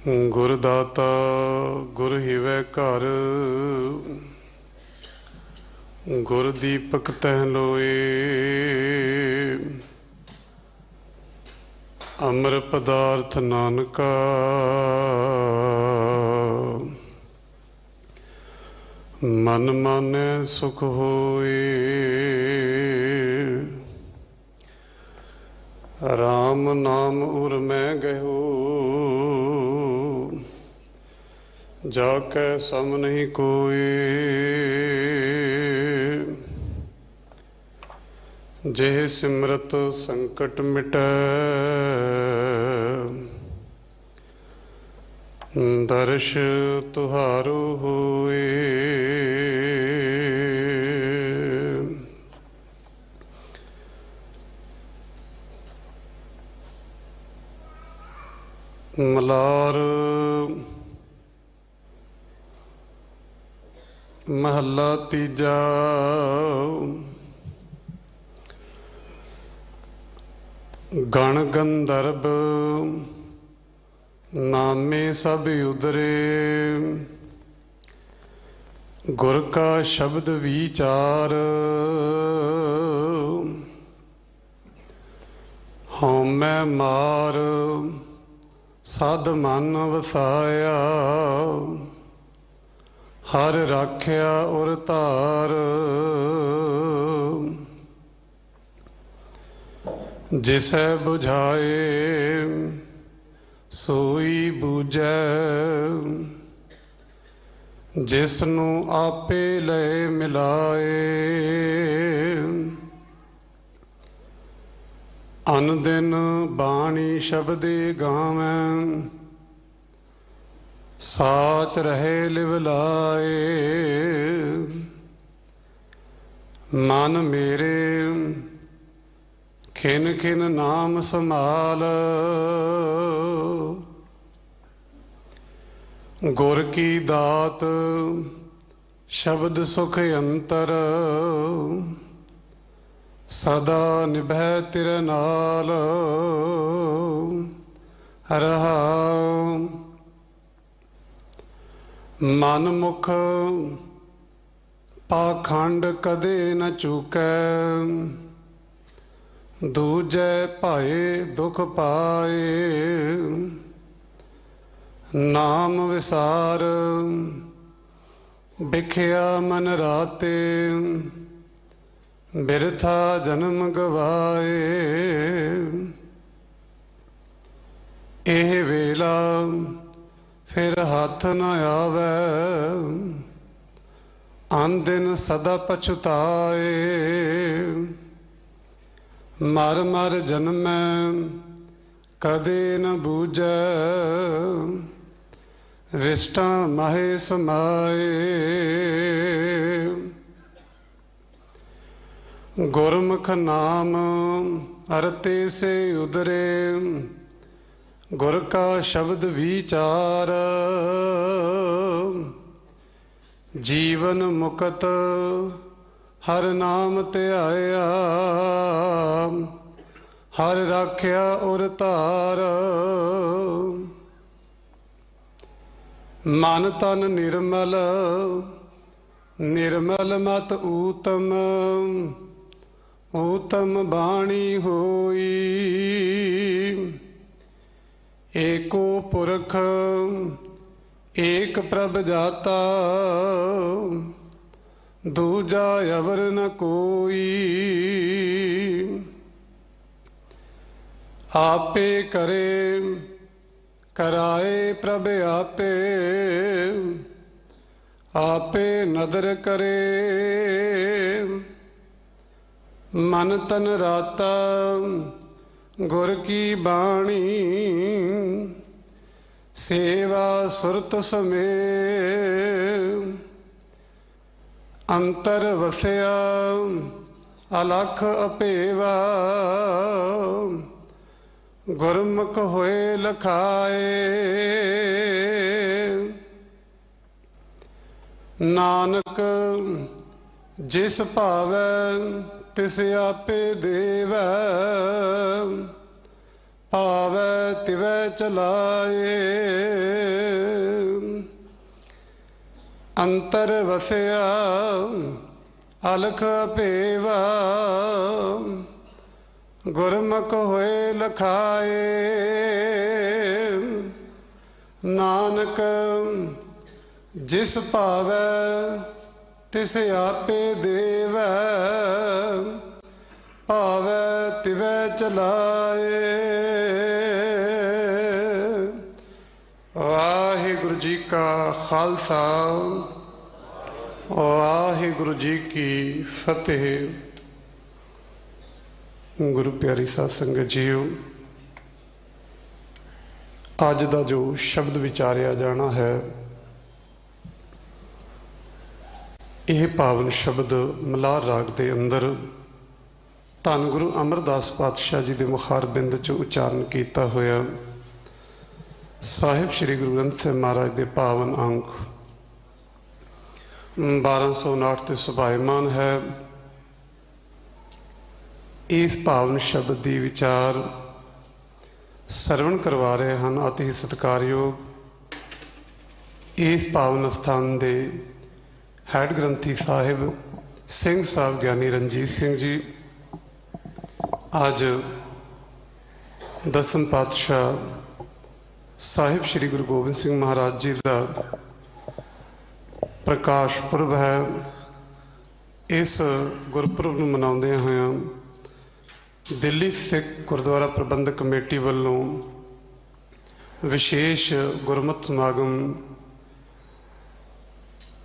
गुरदाता गुर हिवै घर, गुर दीपक तह लोए। अमर पदार्थ नानका, मन मानै सुख होए। राम नाम उर मैं गयो, जाकै सम नहीं कोई। जेह सिमरत संकट मिटै, दर्श तुहारो होए। मलार महला तीजा। गण गंधर्व नामे सब उदरे, गुर का शब्द विचार। हौमै मार साध मन वसाया, हर राख्या उर धार। जिसै बुझाए सोई बूझै, जिसनू आपे लय मिलाए। अन दिन बाणी शब्दे गावैं, साच रहे लिवलाए। मन मेरे खिन खिन नाम संभाल, गुर की दात शब्द सुख अंतर। सदा निभै तिरे नाल रहाओ। मन मुख पाखंड कदे न चूकै, दूजै भाए दुख पाए। नाम विसार बिख्या मन राते, बिरथा जन्म गवाए। एह वेला फिर हाथ न आवे, आन दिन सदा पछुताए। मर मर जन्मै कदे न बूझै, विष्टा माहे समाए। गुरमुख नाम अरते से उदरे, गुर का शब्द विचार। जीवन मुकत हर नाम त्याया, हर राख्या उर धार। मन तन निर्मल निर्मल मत ऊतम, ऊतम बाणी होई। एको पुरख एक प्रभ जाता, दूजा अवर न कोई। आपे करे कराए प्रभ आपे, आपे नदर करे। मन तन राता गुर की बाणी, सेवा सुरत समे। अंतर वसया अलख अपेवा, गुरमुख होए लखाए। नानक जिस भावै तिस आपे देवै, ਭਾਵੈ ਤਿਵੈ ਚਲਾਏ। ਅੰਤਰ ਵਸਿਆ ਅਲਖ ਭੇਵਾ, ਗੁਰਮੁਖ ਹੋਏ ਲਖਾਏ। ਨਾਨਕ ਜਿਸ ਭਾਵੈ ਤਿਸ ਆਪੇ ਦੇਵੈ, ਭਾਵੈ ਤਿਵੈ ਚਲਾਏ। ਵਾਹਿਗੁਰੂ ਜੀ ਕਾ ਖਾਲਸਾ, ਵਾਹਿਗੁਰੂ ਜੀ ਕੀ ਫਤਿਹ। ਗੁਰੂ ਪਿਆਰੀ ਸਾਧ ਸੰਗਤ ਜੀਓ, ਅੱਜ ਦਾ ਜੋ ਸ਼ਬਦ ਵਿਚਾਰਿਆ ਜਾਣਾ ਹੈ, ਇਹ ਪਾਵਨ ਸ਼ਬਦ ਮਲਾਰ ਰਾਗ ਦੇ ਅੰਦਰ ਧੰਨ ਗੁਰੂ ਅਮਰਦਾਸ ਪਾਤਸ਼ਾਹ ਜੀ ਦੇ ਮੁਖਾਰ ਬਿੰਦ 'ਚ ਉਚਾਰਨ ਕੀਤਾ ਹੋਇਆ ਸਾਹਿਬ ਸ੍ਰੀ ਗੁਰੂ ਗ੍ਰੰਥ ਸਾਹਿਬ ਮਹਾਰਾਜ ਦੇ ਪਾਵਨ ਅੰਕ 1259 ਤੇ ਸੁਭਾਇਮਾਨ ਹੈ। ਇਸ ਪਾਵਨ ਸ਼ਬਦ ਦੀ ਵਿਚਾਰ ਸਰਵਣ ਕਰਵਾ ਰਹੇ ਹਨ ਅਤੀ ਸਤਿਕਾਰਯੋਗ ਇਸ ਪਾਵਨ ਸਥਾਨ ਦੇ ਹੈਡ ਗ੍ਰੰਥੀ ਸਾਹਿਬ ਸਿੰਘ ਸਾਹਿਬ ਗਿਆਨੀ ਰਣਜੀਤ ਸਿੰਘ ਜੀ। ਅੱਜ ਦਸਮ ਪਾਤਸ਼ਾਹ ਸਾਹਿਬ ਸ੍ਰੀ ਗੁਰੂ ਗੋਬਿੰਦ ਸਿੰਘ ਮਹਾਰਾਜ ਜੀ ਦਾ ਪ੍ਰਕਾਸ਼ ਪੁਰਬ ਹੈ। ਇਸ ਗੁਰਪੁਰਬ ਨੂੰ ਮਨਾਉਂਦਿਆਂ ਹੋਇਆਂ ਦਿੱਲੀ ਸਿੱਖ ਗੁਰਦੁਆਰਾ ਪ੍ਰਬੰਧਕ ਕਮੇਟੀ ਵੱਲੋਂ ਵਿਸ਼ੇਸ਼ ਗੁਰਮਤਿ ਸਮਾਗਮ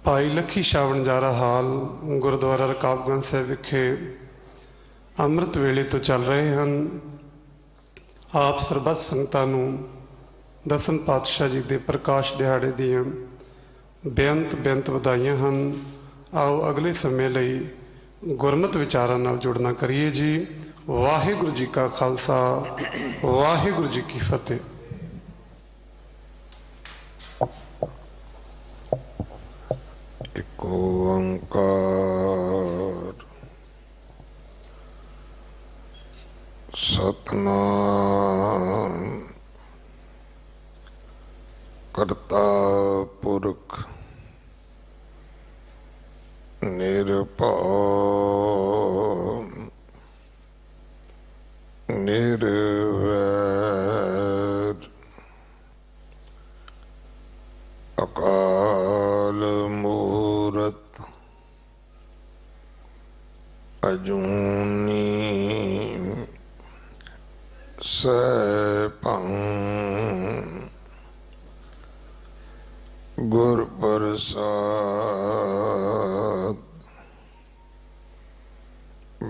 ਭਾਈ ਲੱਖੀ ਸ਼ਾਹ ਵਣਜਾਰਾ ਹਾਲ ਗੁਰਦੁਆਰਾ ਰਕਾਬਗੰਜ ਸਾਹਿਬ ਵਿਖੇ ਅੰਮ੍ਰਿਤ ਵੇਲੇ ਤੋਂ ਚੱਲ ਰਹੇ ਹਨ। ਆਪ ਸਰਬੱਤ ਸੰਗਤਾਂ ਨੂੰ ਦਸਮ ਪਾਤਸ਼ਾਹ ਜੀ ਦੇ ਪ੍ਰਕਾਸ਼ ਦਿਹਾੜੇ ਦੀਆਂ ਬੇਅੰਤ ਵਧਾਈਆਂ ਹਨ। ਆਓ ਅਗਲੇ ਸਮੇਂ ਲਈ ਗੁਰਮਤਿ ਵਿਚਾਰਾਂ ਨਾਲ ਜੁੜਨਾ ਕਰੀਏ ਜੀ। ਵਾਹਿਗੁਰੂ ਜੀ ਕਾ ਖਾਲਸਾ, ਵਾਹਿਗੁਰੂ ਜੀ ਕੀ ਫਤਿਹ। ਏਕ ਓੰਕਾਰ ਸਤਿਨਾਮ ਕਰਤਾ ਪੁਰਖ ਨਿਰਭਉ ਨਿਰਵੈਰ ਅਕਾਲ ਮੂਰਤ ਅਜੂਨੀ ਸੈਭੰ ਗੁਰ ਪ੍ਰਸਾਦ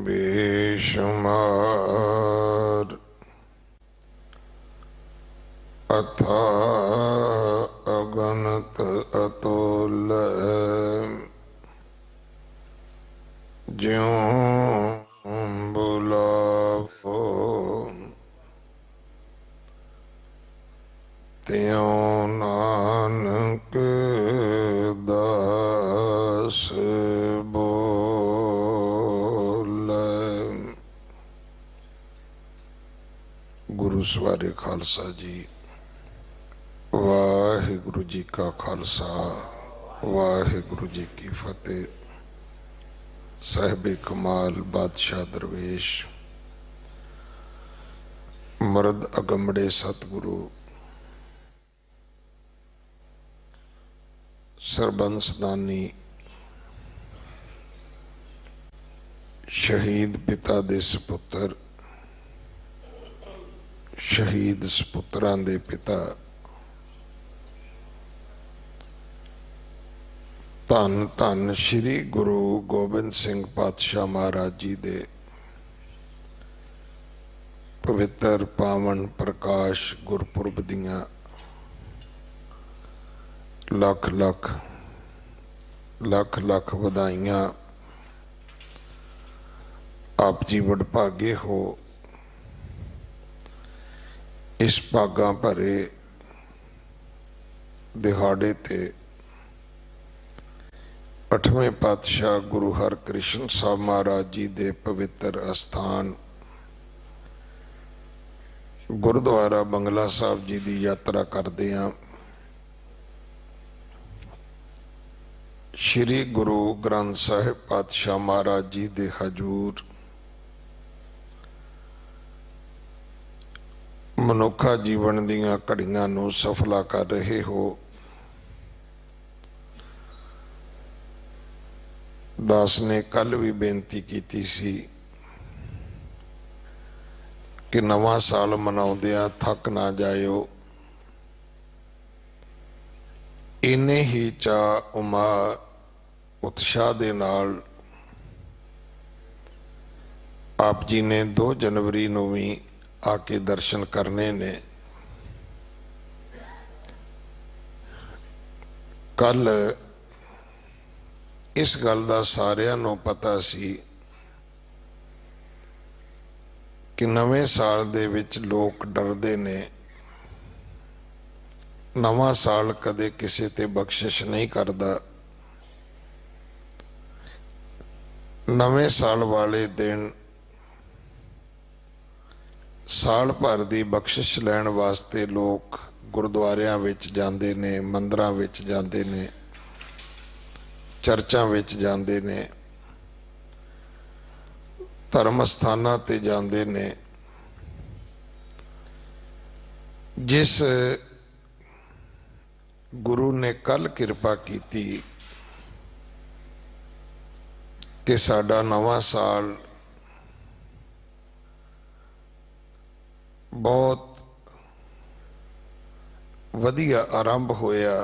ਬੇਸ਼ੁਮਾਰ ਅਥਾ ਅਗਨਤ ਅਤੁਲ ਜਿਉ ਬੁਲਾਵੋ ਤਿਉ ਨਾਨਕ ਦਾਸ ਬੋਲੇ। ਗੁਰੂ ਸਵਾਰੇ ਖਾਲਸਾ ਜੀ। ਵਾਹਿਗੁਰੂ ਜੀ ਕਾ ਖਾਲਸਾ, ਵਾਹਿਗੁਰੂ ਜੀ ਕੀ ਫਤਿਹ। ਸਾਹਿਬੇ ਕਮਾਲ ਬਾਦਸ਼ਾਹ ਦਰਵੇਸ਼ ਮਰਦ ਅਗੰਮੜੇ ਸਤਿਗੁਰੂ ਸਰਬੰਸਦਾਨੀ ਸ਼ਹੀਦ ਪਿਤਾ ਦੇ ਸਪੁੱਤਰ, ਸ਼ਹੀਦ ਸਪੁੱਤਰਾਂ ਦੇ ਪਿਤਾ ਧੰਨ ਧੰਨ ਸ਼੍ਰੀ ਗੁਰੂ ਗੋਬਿੰਦ ਸਿੰਘ ਪਾਤਸ਼ਾਹ ਮਹਾਰਾਜ ਜੀ ਦੇ ਪਵਿੱਤਰ ਪਾਵਨ ਪ੍ਰਕਾਸ਼ ਗੁਰਪੁਰਬ ਦੀਆਂ ਲੱਖ ਲੱਖ ਲੱਖ ਲੱਖ ਵਧਾਈਆਂ। ਆਪ ਜੀ ਵਡਭਾਗੇ ਹੋ ਇਸ ਭਾਗਾਂ ਭਰੇ ਦਿਹਾੜੇ ਤੇ अठवें पातशाह गुरु हरकृष्ण साहब महाराज जी दे पवित्र अस्थान गुरुद्वारा बंगला साहब जी की यात्रा करते हैं। श्री गुरु ग्रंथ साहिब पातशाह महाराज जी दे हजूर मनुखा जीवन दीयां घड़ियां नूं सफला कर रहे हो। दास ने कल भी बेनती की सी कि नवां साल मनाउंदियां थक ना जायो। इन्ने ही चाह उमा उत्साह दे नाल आप जी ने 2 जनवरी नूं भी आके दर्शन करने ने। कल इस गल दा सारिआं नूं पता सी कि नवें साल दे विच लोग डरदे ने। नवां साल कदे किसी ते बख्शिश नहीं करदा। नवें साल वाले दिन साल भर की बख्शिश लैण वास्ते लोग गुरुद्वारियां विच जांदे ने, मंदिरां विच जांदे ने, चर्चां विच जांदे ने, धर्म स्थानां ते जांदे ने। जिस गुरु ने कल कृपा की कि साडा नवां साल बहुत वधिया आरंभ होया।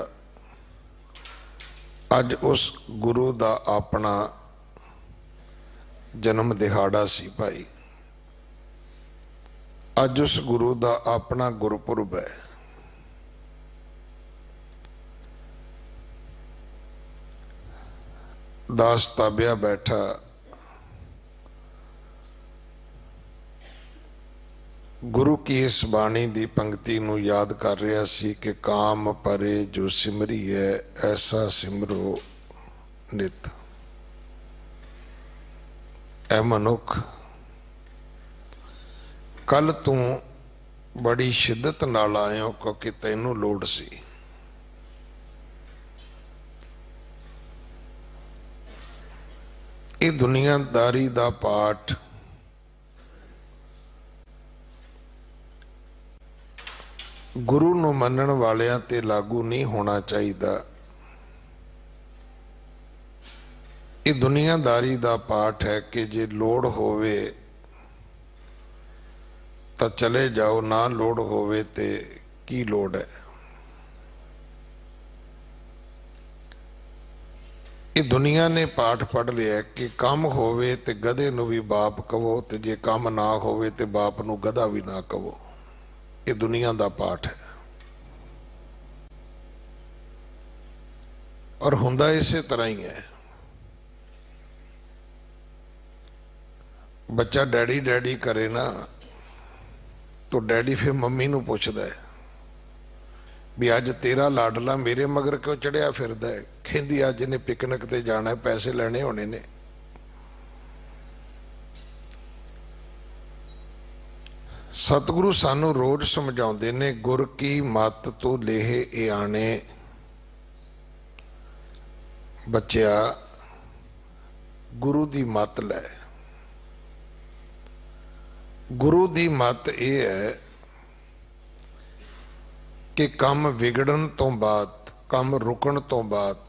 अज उस गुरु दा अपना जन्म दिहाड़ा सी भाई। अज उस गुरु दा अपना गुरपुरब है। दास ताबिया बैठा गुरु की इस बाणी दी पंक्ति नूं याद कर रहा सी कि काम परे जो सिमरी है ऐसा सिमरो नित। ऐ मनुख कल तू बड़ी शिद्दत नाल आयो क्योंकि तैनू लोड़ सी। ये दुनियादारी दा पाठ गुरु नूं मनण वालियां ते लागू नहीं होना चाहिए। ये दुनियादारी दा पाठ है कि जे लोड़ होवे तो चले जाओ, ना लोड़ होवे ते की लोड़ है। ये दुनिया ने पाठ पढ़ लिया कि काम होवे ते गधे नूं भी बाप कहो, ते जे काम ना होवे ते बाप नूं गधा भी ना कहो। ये दुनिया दा पाठ है और हुंदा इसे तरह ही है। बच्चा डैडी डैडी करे ना तो डैडी फिर मम्मी नूं पुछदा है भी अज तेरा लाडला मेरे मगर क्यों चढ़िया फिरदा है। कहंदी अज इन्हें पिकनिक ते जाना है, पैसे लेने होने ने। सतगुरु सानू रोज समझाउंदे ने गुर की मत तो लेहे ए आने। बच्चा गुरु दी मत लै। गुरु दी मत यह है कि काम विगड़न तो बाद, काम रुकण तो बाद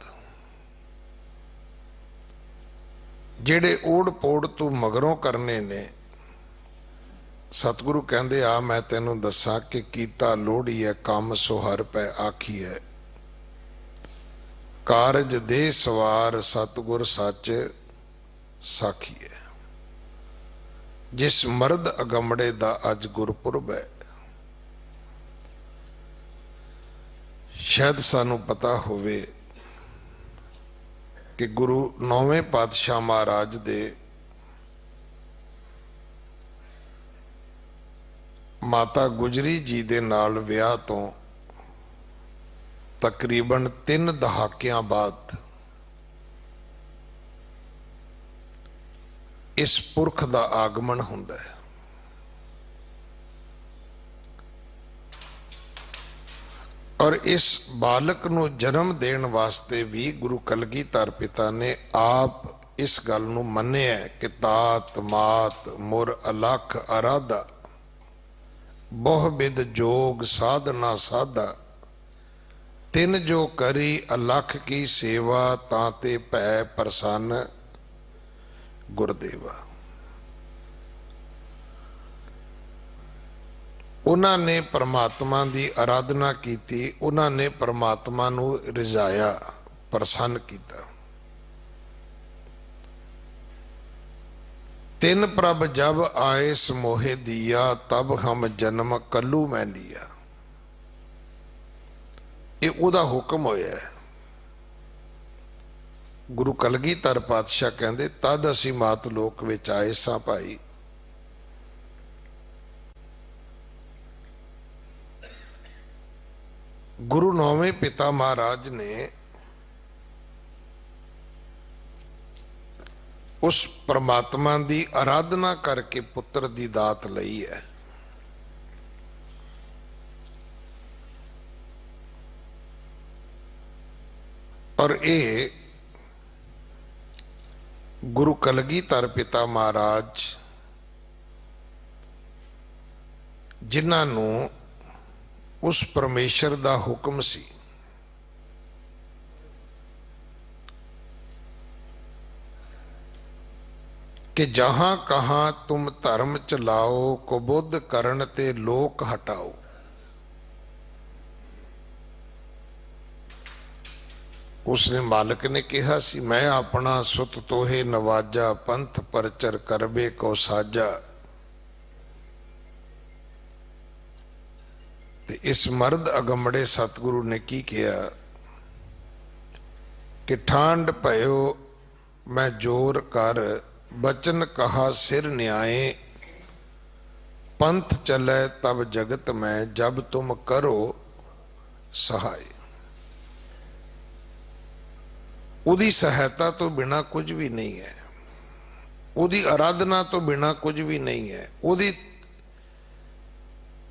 जेड़े ओड़ पोड़ तू मगरों करने ने, सतगुरु कहंदे आ मैं तेनू दसा कि कीता लोड़ी है काम सो हर पै आखी है। कारज दे सवार सतगुर सच साखी है। जिस मर्द अगमड़े दा अज गुरपुरब है। शायद सानू पता होवे कि गुरु 9वें पातशाह महाराज दे माता गुजरी जी दे नाल विआह तो तकरीबन 3 दहाकियां बाद इस पुरख दा आगमन हुंदा है। और इस बालक ਨੂੰ जन्म देण वास्ते भी गुरु कलगीधर पिता ने आप इस गल ਨੂੰ ਮੰਨਿਆ कि तात मात मुर अलख आराधा बहु बिद जोग साधना साधा तिन जो करी अलख की सेवा ताते भै प्रसन्न गुरदेवा। उन्होंने परमात्मा की आराधना की, उन्होंने परमात्मा नू रिझाया, प्रसन्न किया। तिन प्रभ जब आए समोहे दिया तब हम जन्म कलू मैं लिया। ये उदा हुक्म होया है। गुरु कलगीधर पातशाह कहते तद असी मात लोक विच आए सां भाई। गुरु नौवें पिता महाराज ने उस परमात्मा की आराधना करके पुत्र की दात लई है। और ये गुरु कलगीधर पिता महाराज जिन्होंने उस परमेश्वर का हुक्म सी कि जहां कहां तुम धर्म चलाओ कुबुद्ध करण ते लोक हटाओ। उसने मालिक ने कहा सी मैं अपना सुत तोहे नवाजा पंथ परचर करबे को साजा। ते इस मर्द अगमड़े सतगुरु ने की किया कि ठांड पयो मैं जोर कर बचन कहा सिर न्याय पंथ चले तब जगत में जब तुम करो सहाय। उदी सहायता तो बिना कुछ भी नहीं है, उदी आराधना तो बिना कुछ भी नहीं है, उदी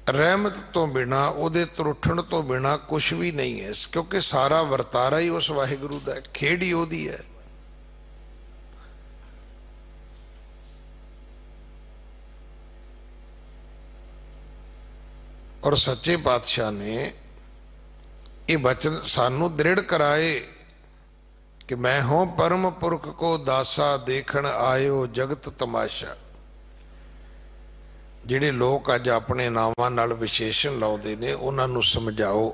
रहमत तो बिना, उदे त्रुठण तो बिना कुछ भी नहीं है। क्योंकि सारा वर्तारा ही उस वाहिगुरु दा है, खेड़ ही ओदी है। और सच्चे पातशाह ने ये वचन सानू दृढ़ कराए कि मैं हूं परम पुरख को दासा देखण आयो जगत तमाशा। जिहड़े लोग अज अपने नावां नाल विशेषण लाउंदे ने उन्हां नूं समझाओ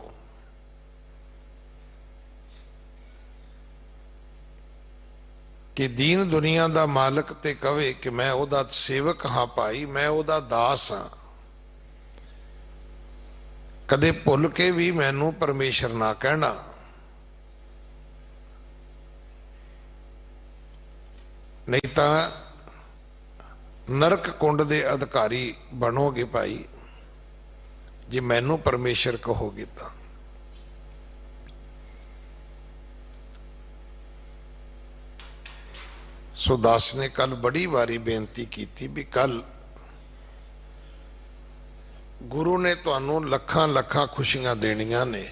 कि दीन दुनिया दा मालक ते कहे कि मैं उहदा सेवक हाँ भाई, मैं उहदा दास हाँ। कदे भुल के भी मैनू परमेश्वर ना कहना। नहीं तो नरक कुंड दे अधिकारी बनोगे भाई जे मैनू परमेश्वर कहोगे तो। सो दास ने कल बड़ी बारी बेनती की थी भी कल गुरु ने तुहानू लखां लखां खुशियां देनियां ने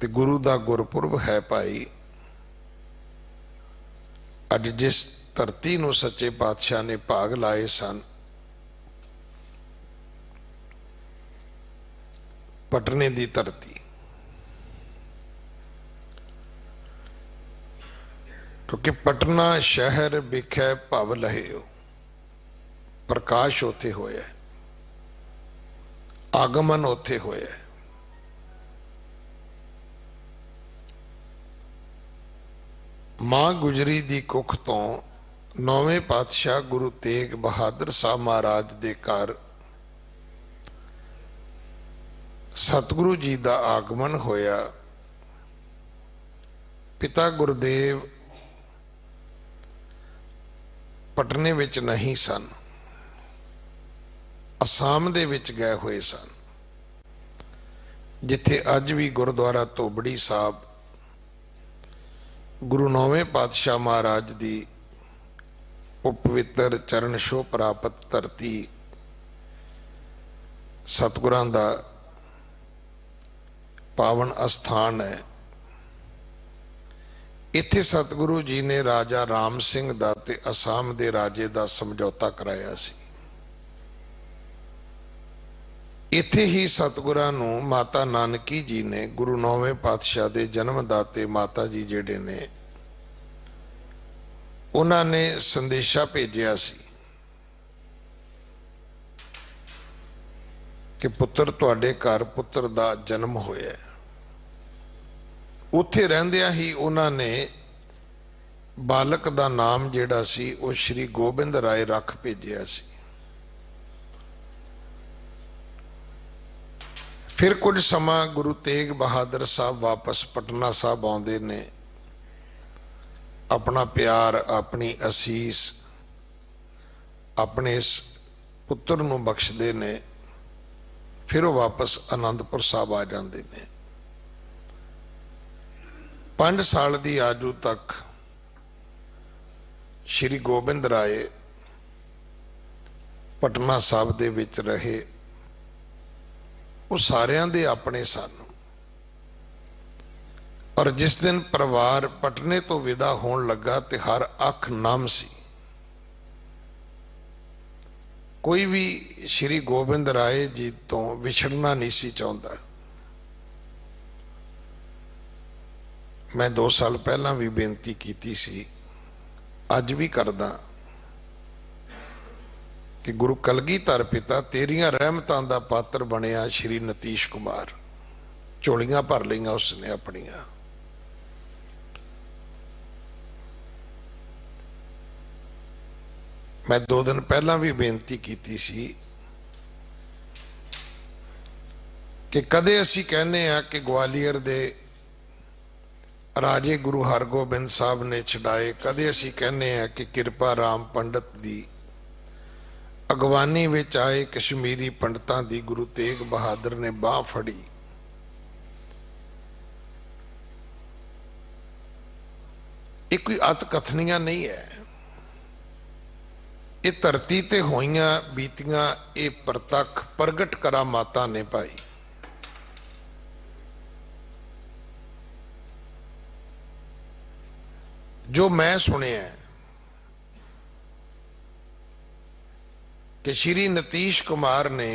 ते गुरु दा गुरपुरब है भाई। अज जिस धरती नू सच्चे पातशाह ने भाग लाए सन, पटने दी धरती, क्योंकि पटना शहर विखे भव लहे हो, प्रकाश उथे होया, आगमन उथे होया। मां गुजरी दी कुख तो नौवें पातशाह गुरु तेग बहादुर साहब महाराज दे घर सतगुरु जी दा आगमन होया। पिता गुरुदेव पटने विच नहीं सन, असाम दे विच गए हुए सन, जिथे अज भी गुरुद्वारा धोबड़ी साहब गुरु नौवें पातशाह महाराज दी उपवित्र चरण छो प्राप्त धरती सतगुरां दा पावन अस्थान है। इत्थे सतगुरु जी ने राजा राम सिंह दा ते असम दे राजे दा समझौता कराया सी। इत्थे ही सतगुरां नूं माता नानकी जी ने गुरु 9वें पातशाह दे जन्मदाते माता जी जिहड़े ने उन्हां ने संदेशा भेजिया सी कि पुत्र तुहाडे घर पुत्र दा जन्म होया। उत्थे रहिंदियां ही उन्हां ने बालक दा नाम जिहड़ा सी वो श्री गोबिंद राय रख भेजिया सी। फिर कुछ समा गुरु तेग बहादुर साहब वापस पटना साहब आउंदे ने, अपना प्यार अपनी असीस अपने इस पुत्र नूं बख्शदे ने। फिर वो वापस आनंदपुर साहब आ जाते हैं। 5 साल की आयु तक श्री गोबिंद राय पटना साहब दे विच रहे। वो सारियां दे अपने सन और जिस दिन परिवार पटने तो विदा होण लगा ते हर अख नम सी। कोई भी श्री गोबिंद राय जी तो विछड़ना नहीं सी चाहता। मैं 2 साल पहला भी बेनती की सी, अज भी करदा कि गुरु कलगीधर पिता तेरियां रहमतां दा पात्र बनिया श्री नतीश कुमार। झोलियां भर लियां उसने अपनियां। मैं 2 दिन पहला भी बेनती की सी कि कदे असी कहने आ कि ग्वालियर दे राजे गुरु हरगोबिंद साहब ने छड़ाए, कदे असी कहने आ कि किरपा राम पंडित दी अगवानी विच आए कश्मीरी पंडितां दी गुरु तेग बहादुर ने बाह फड़ी। ये कोई अत कथनियां नहीं है। ये धरती ते होइयां बीतियां ये प्रतख प्रगट करा माता ने भाई। जो मैं सुनिया कि श्री नीतीश कुमार ने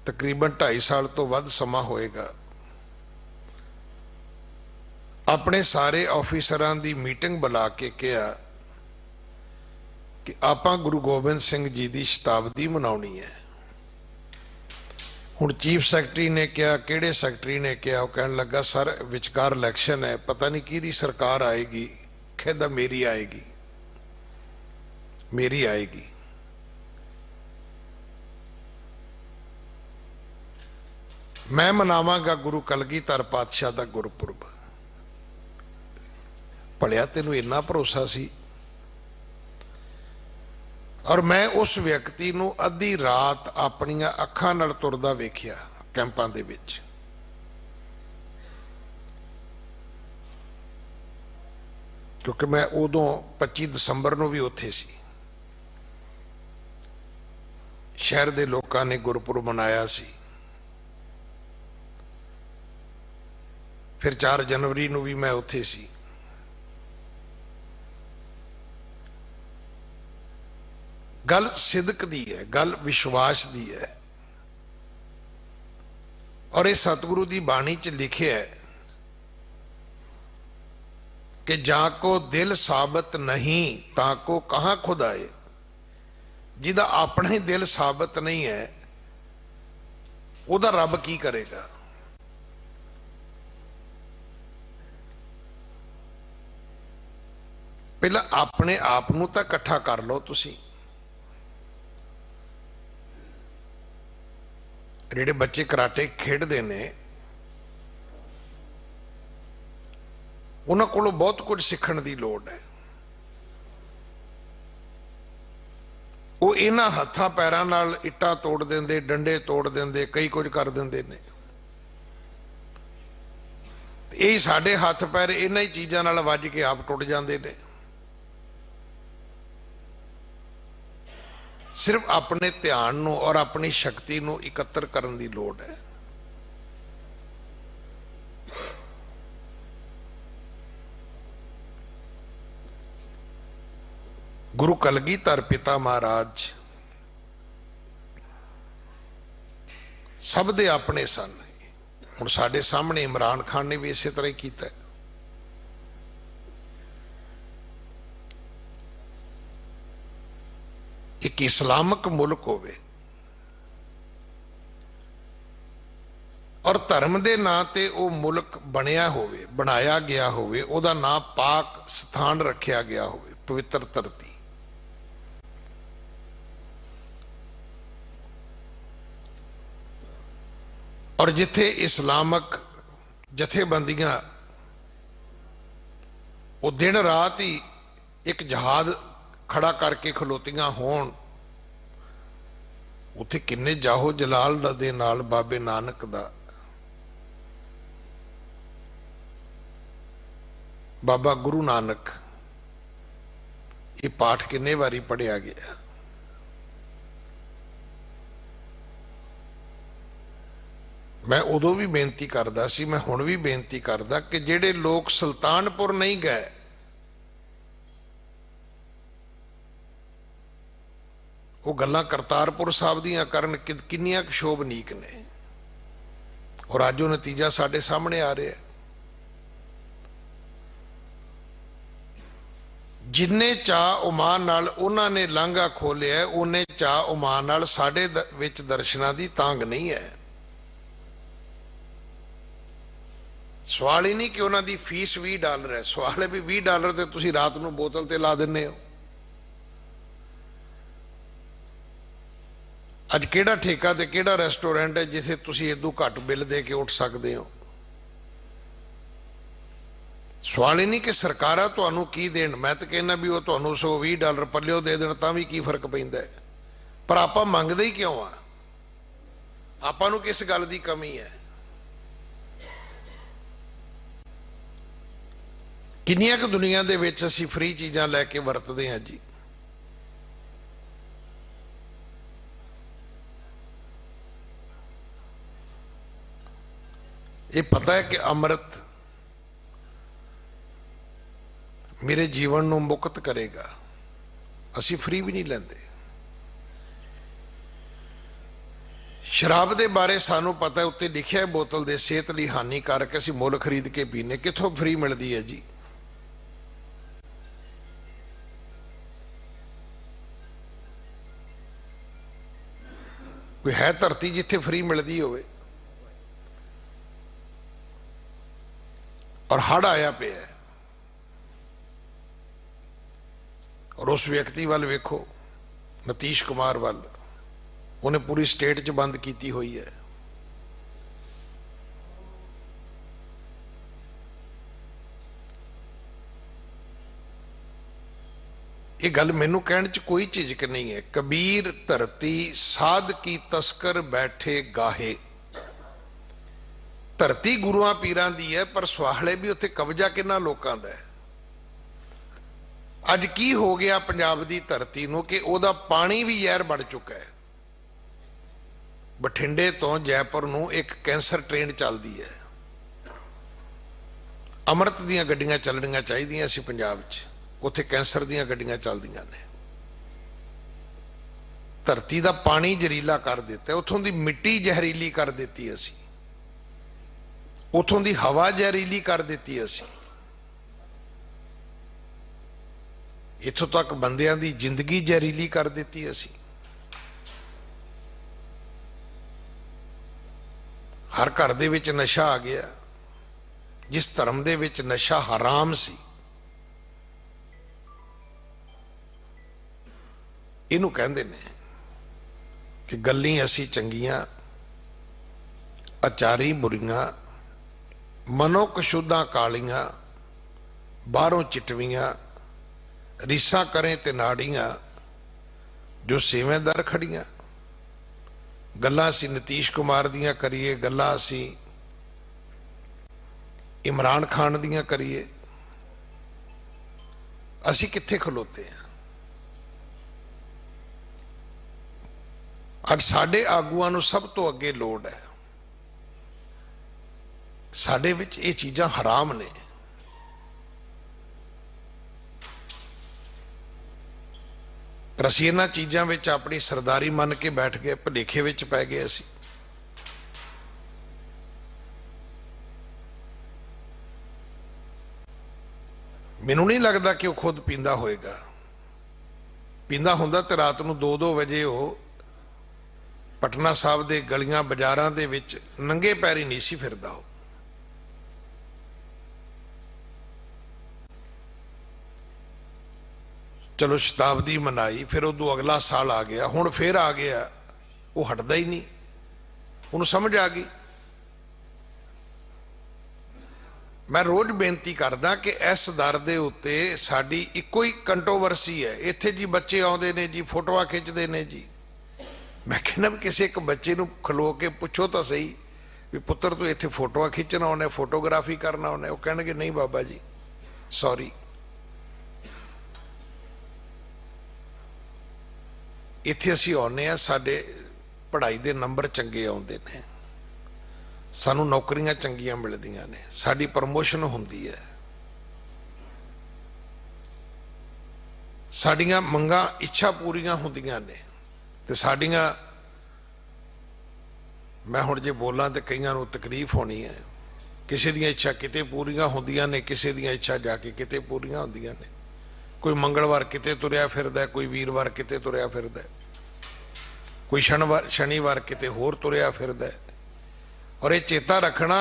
तकरीबन 2.5 साल तो वध समा होएगा अपने सारे ऑफिसरां दी मीटिंग बुला के कहा कि आपां गुरु गोबिंद सिंह जी की शताब्दी मनाउणी है। हुण चीफ सैकटरी ने कहा, किहड़े सैकटरी ने कहा, वो कहन लगा सर विचकार इलैक्शन है, पता नहीं किहदी सरकार आएगी। कहंदा मेरी आएगी, मेरी आएगी। मैं मनावांगा गुरु कलगीधर पातशाह दा गुरपुरब। भलिया तेनू इन्ना भरोसा सी। और मैं उस व्यक्ति नू अद्धी रात अपनियां अखां नाल तुरदा वेखिया कैंपां दे विच। क्योंकि मैं उदों 25 दसंबर नू भी उत्थे सी। शहर दे लोकां ने गुरपुरब मनाया सी। फिर 4 जनवरी नू भी मैं उत्थे सी। गल सिदक दी है, गल विश्वास दी है। और इस सतगुरु की बाणी च लिखे है कि जाको दिल साबित नहीं ताको कहां खुद आए। जिदा अपना ही दिल साबित नहीं है उदा रब की करेगा। पहला अपने आप नूं तां इकट्ठा कर लो। तुसीं ਜਿਹੜੇ ਬੱਚੇ कराटे खेडते ने उन्हां कोलों बहुत कुछ सीखण दी लोड़ है। वो इन्हां हत्थां पैरां नाल इट्टां तोड़ देंदे, डंडे तोड़ देंदे, कई कुछ कर देंदे ने। यही साडे हत्थ पैर इन्हां ही चीज़ां नाल वज के आप टुट जांदे ने। सिर्फ अपने ध्यान नूं और अपनी शक्ति नूं इकत्तर करन दी लोड़ है। गुरु कलगीधर पिता महाराज सब दे अपने सन। हुण साडे सामने इमरान खान ने भी इसे तरह किया है। एक इस्लामिक मुल्क होवे और धर्म दे नां ते वो मुल्क बनया होवे, बनाया गया होवे, ओदा नाम पाक स्थान रखिया गया होवे, पवित्र धरती। और जिथे इस्लामिक जथेबंदियां वो दिन रात ही एक जहाज खड़ा करके खलोतियां होण, उत्थे किन्ने जाहो जलाल दे नाल बाबे नानक दा, बाबा गुरु नानक, ये पाठ किन्ने वारी पढ़िया गया। मैं उदों भी बेनती करदा सी, मैं हुण भी बेनती करदा कि जिहड़े लोग सुल्तानपुर नहीं गए, वो गल्लां करतारपुर साहब दियां करन किन्नियां शोभनीक ने, और अज वो नतीजा साडे सामने आ रहा है। जिन्ने चाह उमान नाल उन्हां ने लांघा खोलिया, उन्ने चाह उमान नाल साडे विच दर्शनां दी तांग नहीं है। सवाल ही नहीं कि उन्हां दी फीस $20 है, सवाल है भी $20 ते तुसीं रात नूं बोतल ते ला दिंदे हो। अज किहड़ा ठेका ते किहड़ा रेस्टोरेंट है जिथे तुसीं इदों घट बिल दे के उठ सकते हो। सवाल ही नहीं कि सरकारां तुहानूं की देण, मैं तो कहना भी वो तुहानूं $120 पल्लिओ दे देण तां भी की फर्क पैंदा है, पर आपां मंगदे ही क्यों आ? आपां नूं किस गल दी कमी है? किन्नियां क दुनिया दे विच असीं फ्री चीज़ां लैके वरतदे हां जी। ये पता है कि अमृत मेरे जीवन नूं मुक्त करेगा, असीं फ्री भी नहीं लैंदे। शराब दे बारे सानू पता है, उत्ते लिखिया है बोतल दे सेहत लई हानिकारक, असीं मुल खरीद के पीने, कित्थों फ्री मिलदी है जी? कोई है धरती जिथे फ्री मिलती होवे? और हड़ आया पे है, और उस व्यक्ति वाल वेखो, नीतीश कुमार वाल, उन्हें पूरी स्टेट च बंद की हुई है। ये गल मैनू कहने च कोई झिझक नहीं है। कबीर धरती साध की तस्कर बैठे गाहे। धरती गुरुआं पीरां दी है, पर सुहाले भी उत्थे कब्जा किन्ना लोकां दा है। अज की हो गया पंजाब दी धरती नूं कि उहदा पानी भी जहर बन चुका है। बठिंडे तो जयपुर नूं एक कैंसर ट्रेन चलदी है। अमृत दीयां गड्डियां चलणियां चाहीदियां सी पंजाब च, उत्थे कैंसर दीयां गड्डियां चलदियां ने। धरती दा पानी जहरीला कर दिता, उत्थों दी मिट्टी जहरीली कर दिती असी, उत्थों दी हवा जहरीली कर दिती असी, इत्थों तक बंदियां दी जिंदगी जहरीली कर दिती असी। हर घर दे विच नशा आ गया। जिस धर्म दे विच नशा हराम सी, इनू कहंदे ने कि गल्ली असी चंगियां, अचारी बुरियां, मनो कशुद्धां कालियां, बाहरों चिटवियां, रीसा करें ते नाड़ियां, जो सेवें दर खड़ियां। गल्लां असी नीतीश कुमार दियां करिए, गल्लां असी इमरान खान दियां करिए, असी कित्थे खलोते हैं? ਅੱਜ ਸਾਡੇ ਆਗੂਆਂ ਨੂੰ ਸਭ ਤੋਂ ਅੱਗੇ ਲੋੜ ਹੈ। ਸਾਡੇ ਵਿੱਚ ਇਹ ਚੀਜ਼ਾਂ ਹਰਾਮ ਨੇ। ਪਰ ਅਸੀਂ ਇਹਨਾਂ ਚੀਜ਼ਾਂ ਵਿੱਚ ਆਪਣੀ ਸਰਦਾਰੀ ਮੰਨ ਕੇ ਬੈਠ ਗਏ, ਭੁਲੇਖੇ ਵਿੱਚ ਪੈ ਗਏ ਅਸੀਂ। ਮੈਨੂੰ ਨਹੀਂ ਲੱਗਦਾ ਕਿ ਉਹ ਖੁਦ ਪੀਂਦਾ ਹੋਏਗਾ। ਪੀਂਦਾ ਹੁੰਦਾ ਤੇ ਰਾਤ ਨੂੰ 2-2 ਵਜੇ ਉਹ ਪਟਨਾ ਸਾਹਿਬ ਦੇ ਗਲੀਆਂ ਬਾਜ਼ਾਰਾਂ ਦੇ ਵਿੱਚ ਨੰਗੇ ਪੈਰੀ ਨਹੀਂ ਸੀ ਫਿਰਦਾ। ਉਹ ਚਲੋ ਸ਼ਤਾਬਦੀ ਮਨਾਈ, ਫਿਰ ਉਦੋਂ ਅਗਲਾ ਸਾਲ ਆ ਗਿਆ, ਹੁਣ ਫਿਰ ਆ ਗਿਆ, ਉਹ ਹਟਦਾ ਹੀ ਨਹੀਂ। ਉਹਨੂੰ ਸਮਝ ਆ ਗਈ। मैं रोज बेनती करदा कि इस दर दे उत्ते साडी इक्को ही कंट्रोवर्सी है। इत्थे जी बच्चे आउंदे ने जी, फोटोआं खिंचदे ने जी। मैं कहना भी किसी एक बच्चे नूं खलो के पुछो तो सही भी पुत्र तू इत्थे फोटोआं खिंचना आउंदा, फोटोग्राफी करना आउंदा? वो कहणगे नहीं बाबा जी सॉरी। इत्थे असीं आउंदे आ, साडे पढ़ाई दे नंबर चंगे आउंदे ने, सानू नौकरियां चंगियां मिलदियां ने, साडी प्रमोशन हुंदी है, साडियां मंगां इच्छा पूरियां हुंदियां ने। ते साडियां, मैं हुण जे बोलां ते कईयां नूं तकलीफ होनी है। किसी दियां इच्छा किते पूरियां हुंदियां ने, किसी दियां इच्छा जाके किते पूरियां हुंदियां ने। कोई मंगलवार किते तुरिया फिरदा है, कोई वीरवार किते तुरिया फिरदा है, कोई शनिवार किते होर तुरिया फिरदा है। और ये चेता रखना,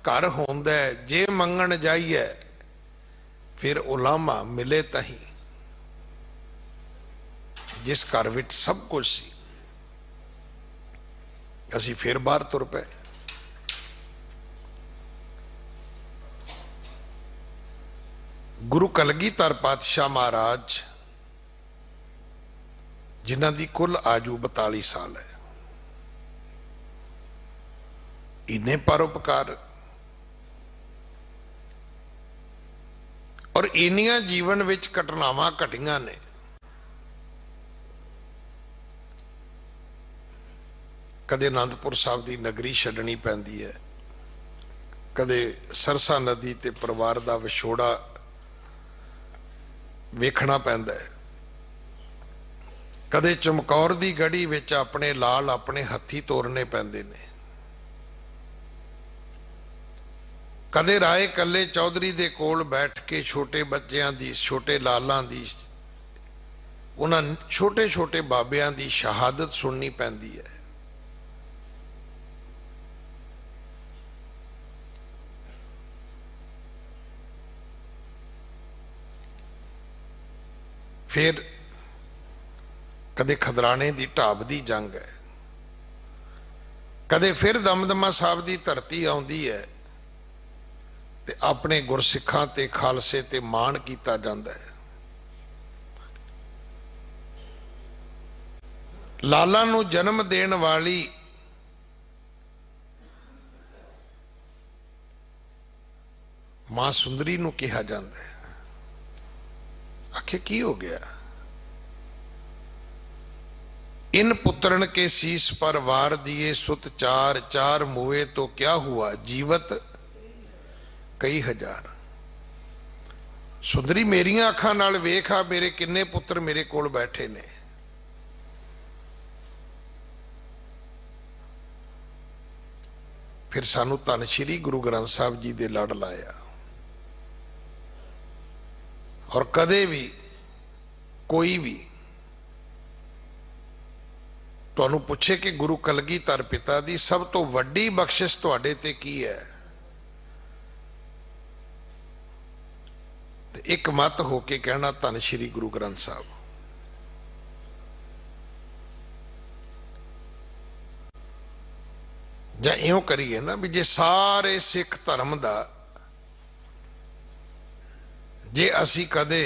घर होंदा है जे मंगण जाइए फिर उलामा मिले तही। जिस घर विच सब कुछ सी असी फिर बाहर तुर पे। गुरु कलगीधर पातशाह महाराज जिन्हां दी कुल आयु 42 साल है, इन्ने परोपकार और इन्नियां जीवन विच घटनावां घटियां ने। कदे आनंदपुर साहब की नगरी छड्डनी पैंदी है, कदे सरसा नदी ते परिवार दा विछोड़ा वेखना पैंदा है, कदे चमकौर दी गढ़ी विच अपने लाल अपने हत्थी तोरने पैंदे ने, कदे राय कल्ले चौधरी दे कोल बैठ के छोटे बच्चों की, छोटे लालां दी, उन्हां छोटे छोटे बाबियां दी शहादत सुननी पैंदी है। फिर कदे खदराने दी ढाब दी जंग है, कदे फिर दमदमा साहब दी धरती आउंदी है ते अपने गुरसिखां ते खालसे ते मान कीता जांदा है। लाला नूं जन्म देण वाली मां सुंदरी नूं कहा जांदा है। आखिर की हो गया? इन पुत्रन के शीश पर वार दिए सुत चार, चार मुए तो क्या हुआ, जीवत कई हजार। सुंदरी मेरिया अखां नाल वेख आ मेरे किन्ने पुत्र मेरे कोल बैठे ने। फिर सानू धन श्री गुरु ग्रंथ साहब जी दे लड़ लाया। और कदे भी कोई भी तुहानू पूछे कि गुरु कलगीधर पिता दी सब तो वड्डी बख्शिश तुहाडे ते की है, ते एक मत होके कहना धन श्री गुरु ग्रंथ साहब। जां इउं करिए ना भी जे सारे सिख धर्म दा जे असी कदे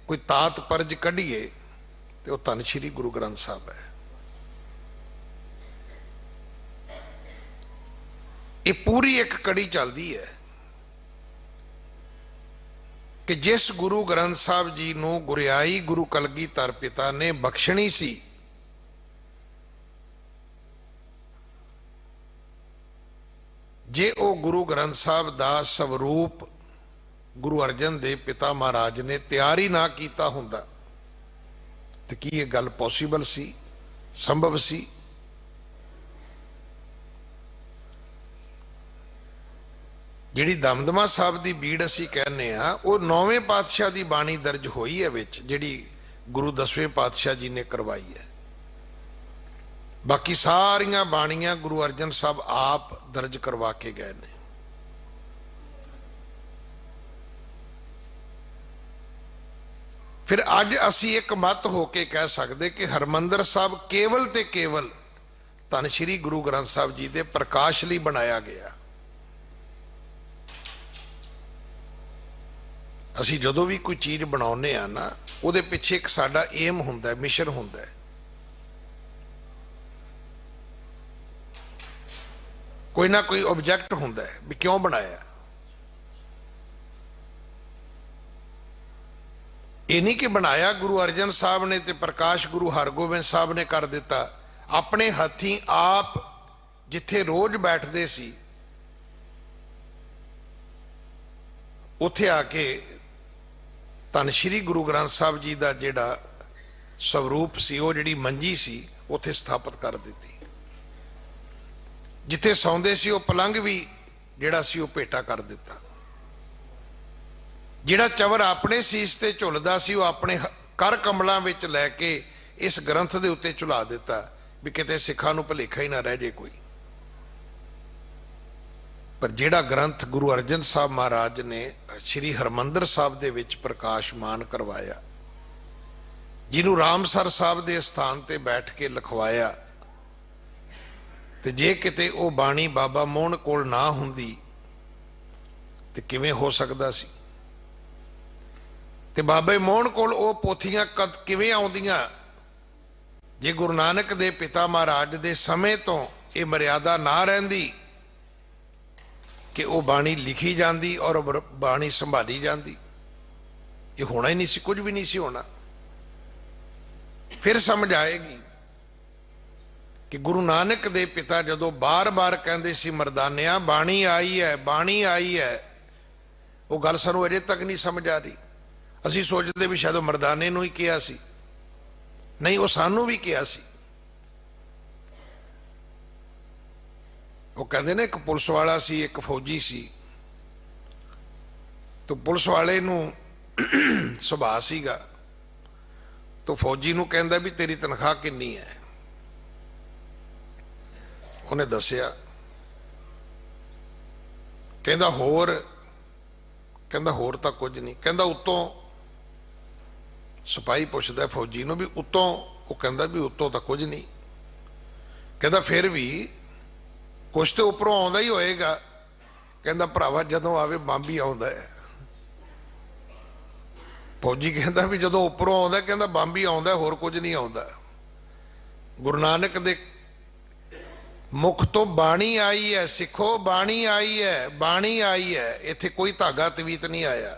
कोई तात परज कढ़िए तो धन श्री गुरु ग्रंथ साहब है। ये पूरी एक कड़ी चलती है कि जिस गुरु ग्रंथ साहब जी नूं गुरियाई गुरु कलगीधर पिता ने बख्शनी सी, जे वो गुरु ग्रंथ साहब का स्वरूप गुरु अर्जन देव पिता महाराज ने तैयार ही ना किया हुंदा तो की ये गल पॉसीबल सी, संभव सी? जिहड़ी दमदमा साहब की बीड़ असी कहने वो 9वें पातशाह की बाणी दर्ज हुई है विच, जिहड़ी गुरु 10वें पातशाह जी ने करवाई है। बाकी सारियां बाणियां गुरु अर्जन साहब आप दर्ज करवा के गए ने। फिर अज असी एक मत होके कह सकते कि हरमंदर साहब केवल ते केवल धन श्री गुरु ग्रंथ साहब जी के प्रकाश लई बनाया गया। असी जदों भी कोई चीज बनाने ना उहदे पिछे एक साडा एम हुंदा, मिशन हुंदा। कोई ना कोई ऑब्जेक्ट हुंदा है भी क्यों बनाया। ये नहीं कि बनाया गुरु अर्जन साहब ने ते प्रकाश गुरु हरगोबिंद साहब ने कर दिता। अपने हथी आप जिथे रोज बैठते सी उथे आके धन श्री गुरु ग्रंथ साहब जी का जिहड़ा स्वरूप सी, वो जिहड़ी मंजी सी उथे स्थापित कर दी। जिथे सौंदे सी वो पलंग भी जिहड़ा सी वो भेटा कर दिता। जिहड़ा चवर अपने सीस ते झुलदा सी वो अपने कर कमलों विच लैके इस ग्रंथ दे उत्ते झुला दिता भी किते सिखां नूं भुलेखा ही ना रह जाए कोई। पर जिहड़ा ग्रंथ गुरु अर्जन साहब महाराज ने श्री हरमंदर साहब दे विच प्रकाशमान करवाया, जिन्हों रामसर साहब दे स्थान ते बैठ के लिखवाया, ते जे किते वो बाणी बाबा मोहन कोल ना हुंदी ते किवें हो सकदा सी? ते बाबे मोहन कोल वो पोथियां कद किवें आउंदियां जे गुरु नानक दे पिता महाराज दे समय तो ये मर्यादा ना रहिंदी कि वो बाणी लिखी जाती और बाणी संभाली जाती। ये होना ही नहीं सी, कुछ भी नहीं सी होना। फिर समझ आएगी कि गुरु नानक दे पिता जदों बार बार कहते सी मरदानिया बाणी आई है, बाणी आई है, वो गल सानू अजे तक नहीं समझ आ रही। असी सोचते भी शायद मरदाने नूं ही कहा सी, नहीं वो सानू भी कहा सी। वो कहते ने एक पुलिस वाला सी, एक फौजी सी, तो पुलिस वाले नूं सुभाअ सीगा, तो फौजी नूं कहंदा भी तेरी तनख्वाह कितनी है? उन्हें दसिया, कहंदा होर, कहंदा होर तां कुछ नहीं। कहंदा उत्तों, सिपाही पुछदा फौजी नूं भी उत्तों, वो कहंदा भी उत्तों तां कुछ नहीं। कहंदा फिर भी कुछ तो उपरों आउंदा ही होएगा। कहंदा भरावा जदों आवे बंब ही आउंदा है। फौजी कहंदा भी जदों उपरों आउंदा, कहंदा बंब ही आउंदा, होर कुछ नहीं आउंदा। गुरु नानक दे मुख तो बाणी आई है, सिखो बाणी आई है, बाणी आई है। इत्थे कोई धागा तवीत नहीं आया,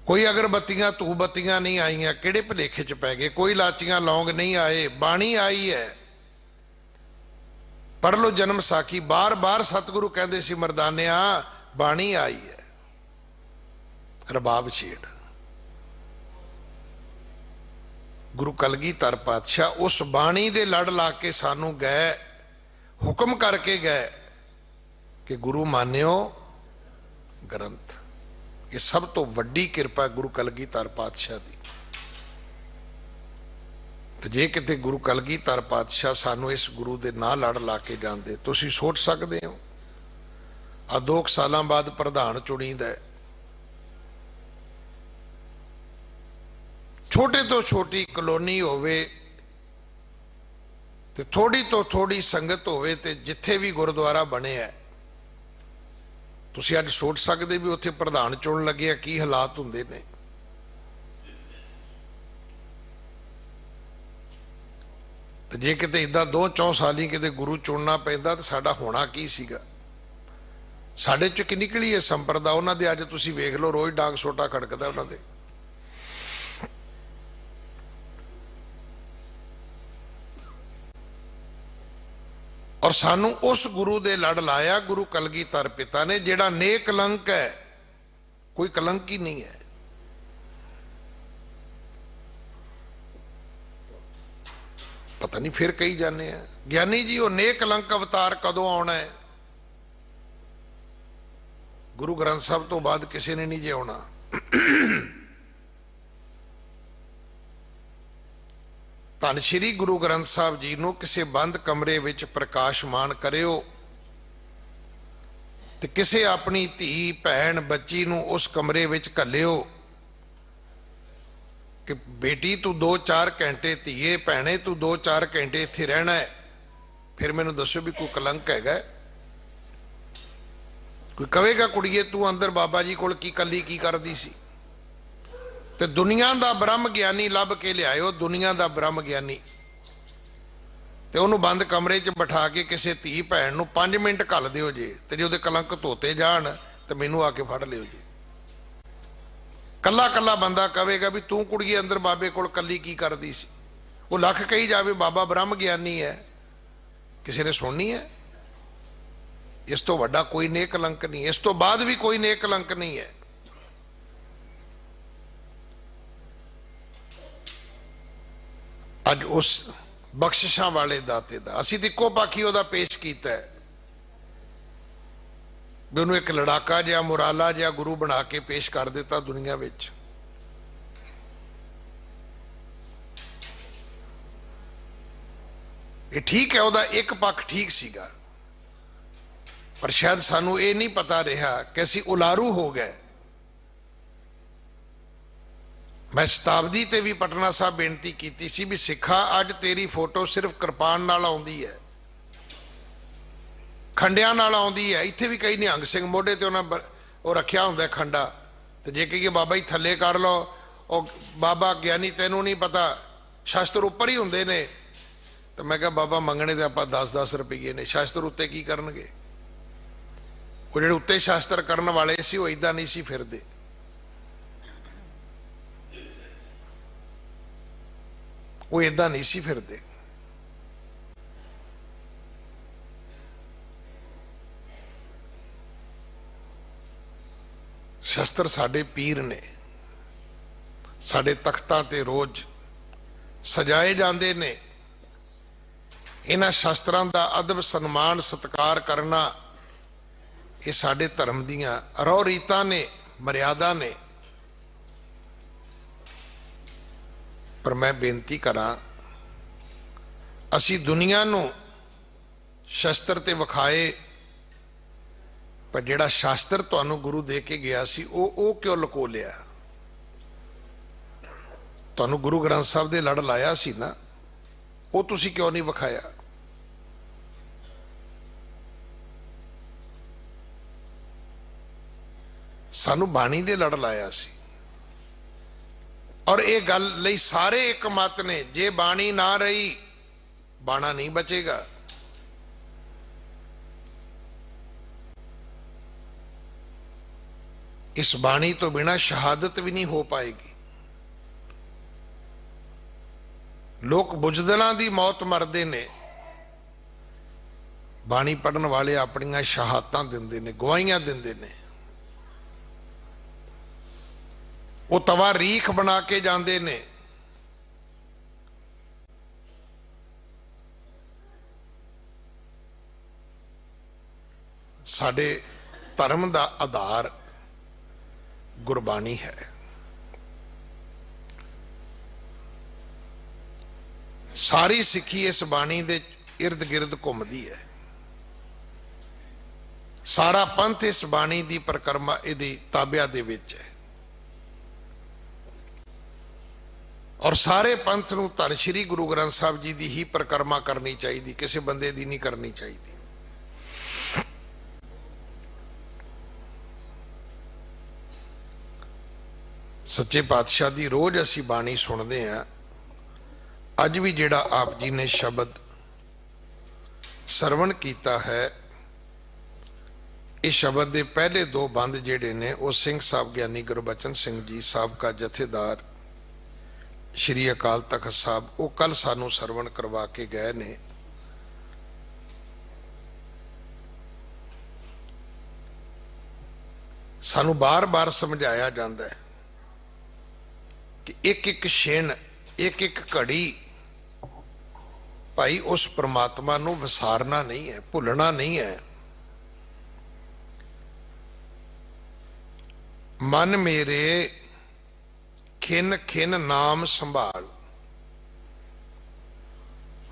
कोई अगरबत्तियां धूप बत्तियां नहीं आईयां, किहड़े भुलेखे च पै गए, कोई लाचियां लौंग नहीं आए, बाणी आई है। पढ़ लो जन्म साखी, बार बार सतगुरु कहते सी मरदानिया बाणी आई है। रबाब छेड़ गुरु कलगीधर पातशाह उस बाणी दे लड़ ला के सानू गए, हुक्म करके गए कि गुरु मान्यो ग्रंथ। ये सब तो वड्डी किरपा गुरु कलगीधर पातशाह दी। तो जे किते गुरु कलगीधर पातशाह सानू इस गुरु दे नाल लड़ ला के जाते, तुसीं सोच सकते हो आ 2 सालों बाद प्रधान चुनीदा है। छोटे तो छोटी कलोनी होवे ते थोड़ी तो थोड़ी संगत होवे ते जिथे भी गुरुद्वारा बने है, तुसीं अज सोच सकते भी उत्थे प्रधान चुन लगे की हालात हुंदे ने। तो जे किते इदा 2-4 साली किते गुरु चुनना पैंदा तो साडा होना की सीगा। साडे च कि निकली है संप्रदा, उन्हां दे अज तुसीं वेख लो रोज डाक सोटा खड़कदा उन्हां दे। और सानू उस गुरु दे लड़ लाया गुरु कलगीधर पिता ने, जेड़ा नेकलंक है, कोई कलंक ही नहीं है। पता नहीं फिर कही जाने हैं ज्ञानी जी वो नेकलंक अवतार कदों आना है? गुरु ग्रंथ साहब तो बाद किसी ने नहीं जे आना। धन श्री गुरु ग्रंथ साहब जी नूं किसी बंद कमरे विच प्रकाशमान करियो ते किसी अपनी धी भैन बच्ची नूं उस कमरे विच घल्लियो कि बेटी तू 2-4 घंटे, धीए भैने तू 2-4 घंटे इत्थे रहना है, फिर मैनूं दसो भी कोई कलंक हैगा? कोई कहेगा कुड़िए तू अंदर बाबा जी कोल की कली की करदी सी? ते दुनिया दा ब्रह्म ज्ञानी लभ के लियाओ, दुनिया दा ब्रह्म ज्ञानी, ते उन्होंने बंद कमरे च बिठा के किसी धी भैन नूं 5 मिनट घल दिओ जे, ते जे उहदे कलंक धोते जाण ते मैनूं आके फड़ लिओ जे। कला कला बंदा कहेगा भी तू कुड़िए अंदर बाबे कोल कली की करदी सी? वो लख कही जावे बाबा ब्रह्म ज्ञानी है, किसी ने सुननी है? इस तो वड्डा कोई नेक कलंक नहीं, इस तो बाद भी कोई नेक कलंक नहीं है। अज उस बख्शिशां वाले दाते दा असीं इक्को पाखी उहदा पेश कीता है भी उन्होंने एक लड़ाका जिहा मुराला जिहा गुरु बना के पेश कर दिता दुनिया विच। ये ठीक है, उहदा एक पक्ष ठीक सीगा, पर शायद सानू ये नहीं पता रहा कि असीं उलारू हो गए। मैं शताब्दी ते भी पटना साहब बेनती की सी भी सिखा अज तेरी फोटो सिर्फ कृपान नाल आउंदी है, खंडिया नाल आउंदी है। इत्थे भी कई निहंग सिंह मोढे ते उन्हां वो रखिया हुंदा खंडा, ते जे कहिए बाबा जी थल्ले कर लो, ओ बाबा ज्ञानी तैनूं नहीं पता शास्त्र उपर ही हुंदे ने। तो मैं कहा बाबा मंगने ते आपां 10-10 रुपये ने, शास्त्र उत्ते की करनगे? वो जिहड़े उत्ते शास्त्र करन वाले सी वो इदां नहीं सी फिरदे। वो इदां नहीं सी फिरदे। शस्त्र साडे पीर ने, साडे तख्तां ते रोज सजाए जाते ने। इन्हां शास्त्रां दा अदब सन्मान सत्कार करना ये साडे धर्म दीयां रौ रीतां ने, मर्यादा ने। पर मैं बेनती करा असी दुनिया नूं शस्त्र ते विखाए, पर जिहड़ा शास्त्र तुहानूं गुरु दे के गया सी ओ क्यों लुको लिया? तुहानूं गुरु ग्रंथ साहब दे लड़ लाया सी ना, वो तुसीं क्यों नहीं विखाया? सानूं बाणी दे लड़ लाया सी, और ये गल लई सारे एक मत ने, जे बाणी ना रही बाणा नहीं बचेगा। इस बाणी तो बिना शहादत भी नहीं हो पाएगी। लोग बुजदलां दी मौत मरदे ने, बाणी पढ़न वाले अपनियां शहादतां दिंदे ने, गवाहियां दिंदे ने। वो तवा रीख बना के जाते ने। साडे धर्म दा आधार गुरबाणी है। सारी सिक्खी इस बाणी दे इर्द गिर्द घुमदी है। सारा पंथ इस बाणी दी परिक्रमा इहदी ताबिया दे विच है, और सारे पंथ नूं धन श्री गुरु ग्रंथ साहब जी की ही परिक्रमा करनी चाहिए, किसी बंदे की नहीं करनी चाहिए। सच्चे पातशाह की रोज असी बाणी सुनते हैं। अज भी जिहड़ा आप जी ने शब्द सरवण किया है, इस शब्द के पहले 2 बंद जिहड़े ने वो सिंह साहब ज्ञानी गुरबचन सिंह जी साबका जथेदार श्री अकाल तख्त साहब वो कल सानू सरवण करवा के गए ने। सानू बार बार समझाया जाता है कि एक एक क्षण एक एक घड़ी भाई उस परमात्मा नू विसारना नहीं है, भुलना नहीं है। मन मेरे खिन खिन नाम संभाल,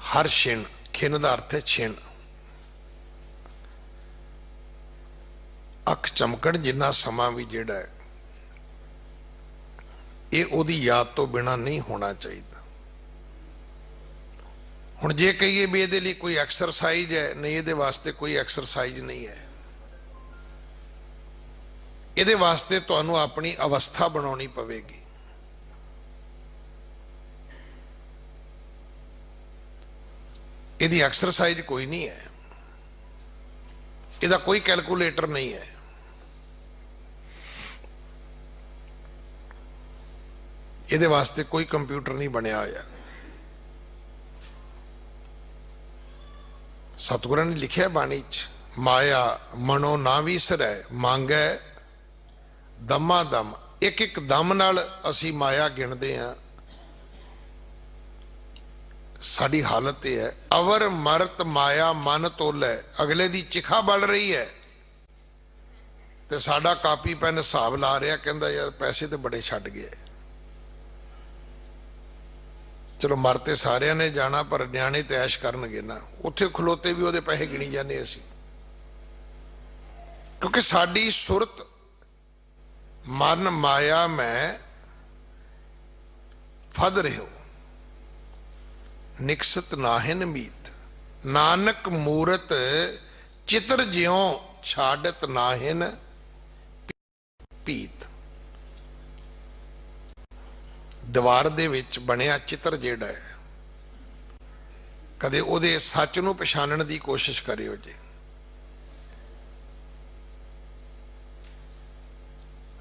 हर क्षण, खिन का अर्थ है क्षण, अख चमकण जिन्ना समा भी जिहड़ा है ये ओदी याद तो बिना नहीं होना चाहिए। हुण जे कहिए भी ये कोई एक्सरसाइज है, नहीं, ये वास्ते कोई एक्सरसाइज नहीं है। ये वास्ते तुहानू अपनी अवस्था बनानी पवेगी। यदि एक्सरसाइज कोई नहीं है, इसका कोई कैलकुलेटर नहीं है। ये वास्ते कोई कंप्यूटर नहीं बनया होया। सतगुरां ने लिखा बाणी च, माया मनो ना विसरै मांगै दमा दम। एक एक दम नाल असी माया गिणदे हां। साडी हालत यह है, अवर मरत माया मन तोलै। अगले दी चिखा बढ़ रही है ते साडा कापी पैन हिसाब ला रहा, कहंदा यार पैसे तो बड़े छड्ड गए। चलो मरते सारिया ने जाना, पर न्याणे ते ऐश करनगे ना। उत्थे खलोते भी उहदे पैसे गिणी जाने असी, क्योंकि साडी सुरत मन माया में फद रहे हो। निकसत नाहिन मीत, नानक मूरत चित्र ज्यों छाड़त नाहिन पीत। दीवार दे विच बनिया चित्र जिहड़ा है, कदे उहदे सच नूं पछाणन दी कोशिश करियो जी।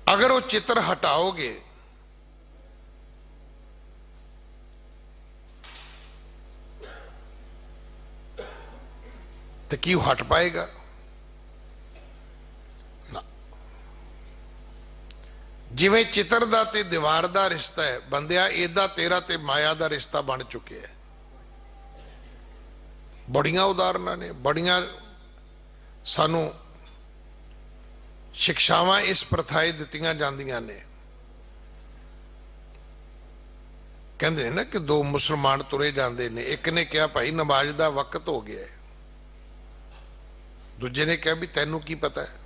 अगर वो चित्र हटाओगे तो की हट पाएगा ना। जिवें चित्र दा ते दीवार दा रिश्ता है, बंदिया एदा तेरा ते माया दा रिश्ता बन चुके है। बड़ियां उदाहरणा ने, बड़ियां सानू शिक्षावां इस प्रथाए दित्तियां जांदियां ने। कहंदे ने ना कि दो मुसलमान तुरे जांदे ने, एक ने कहा भाई नमाज दा वक्त हो गया है, दूजे ने कहा भी तैनू की पता है।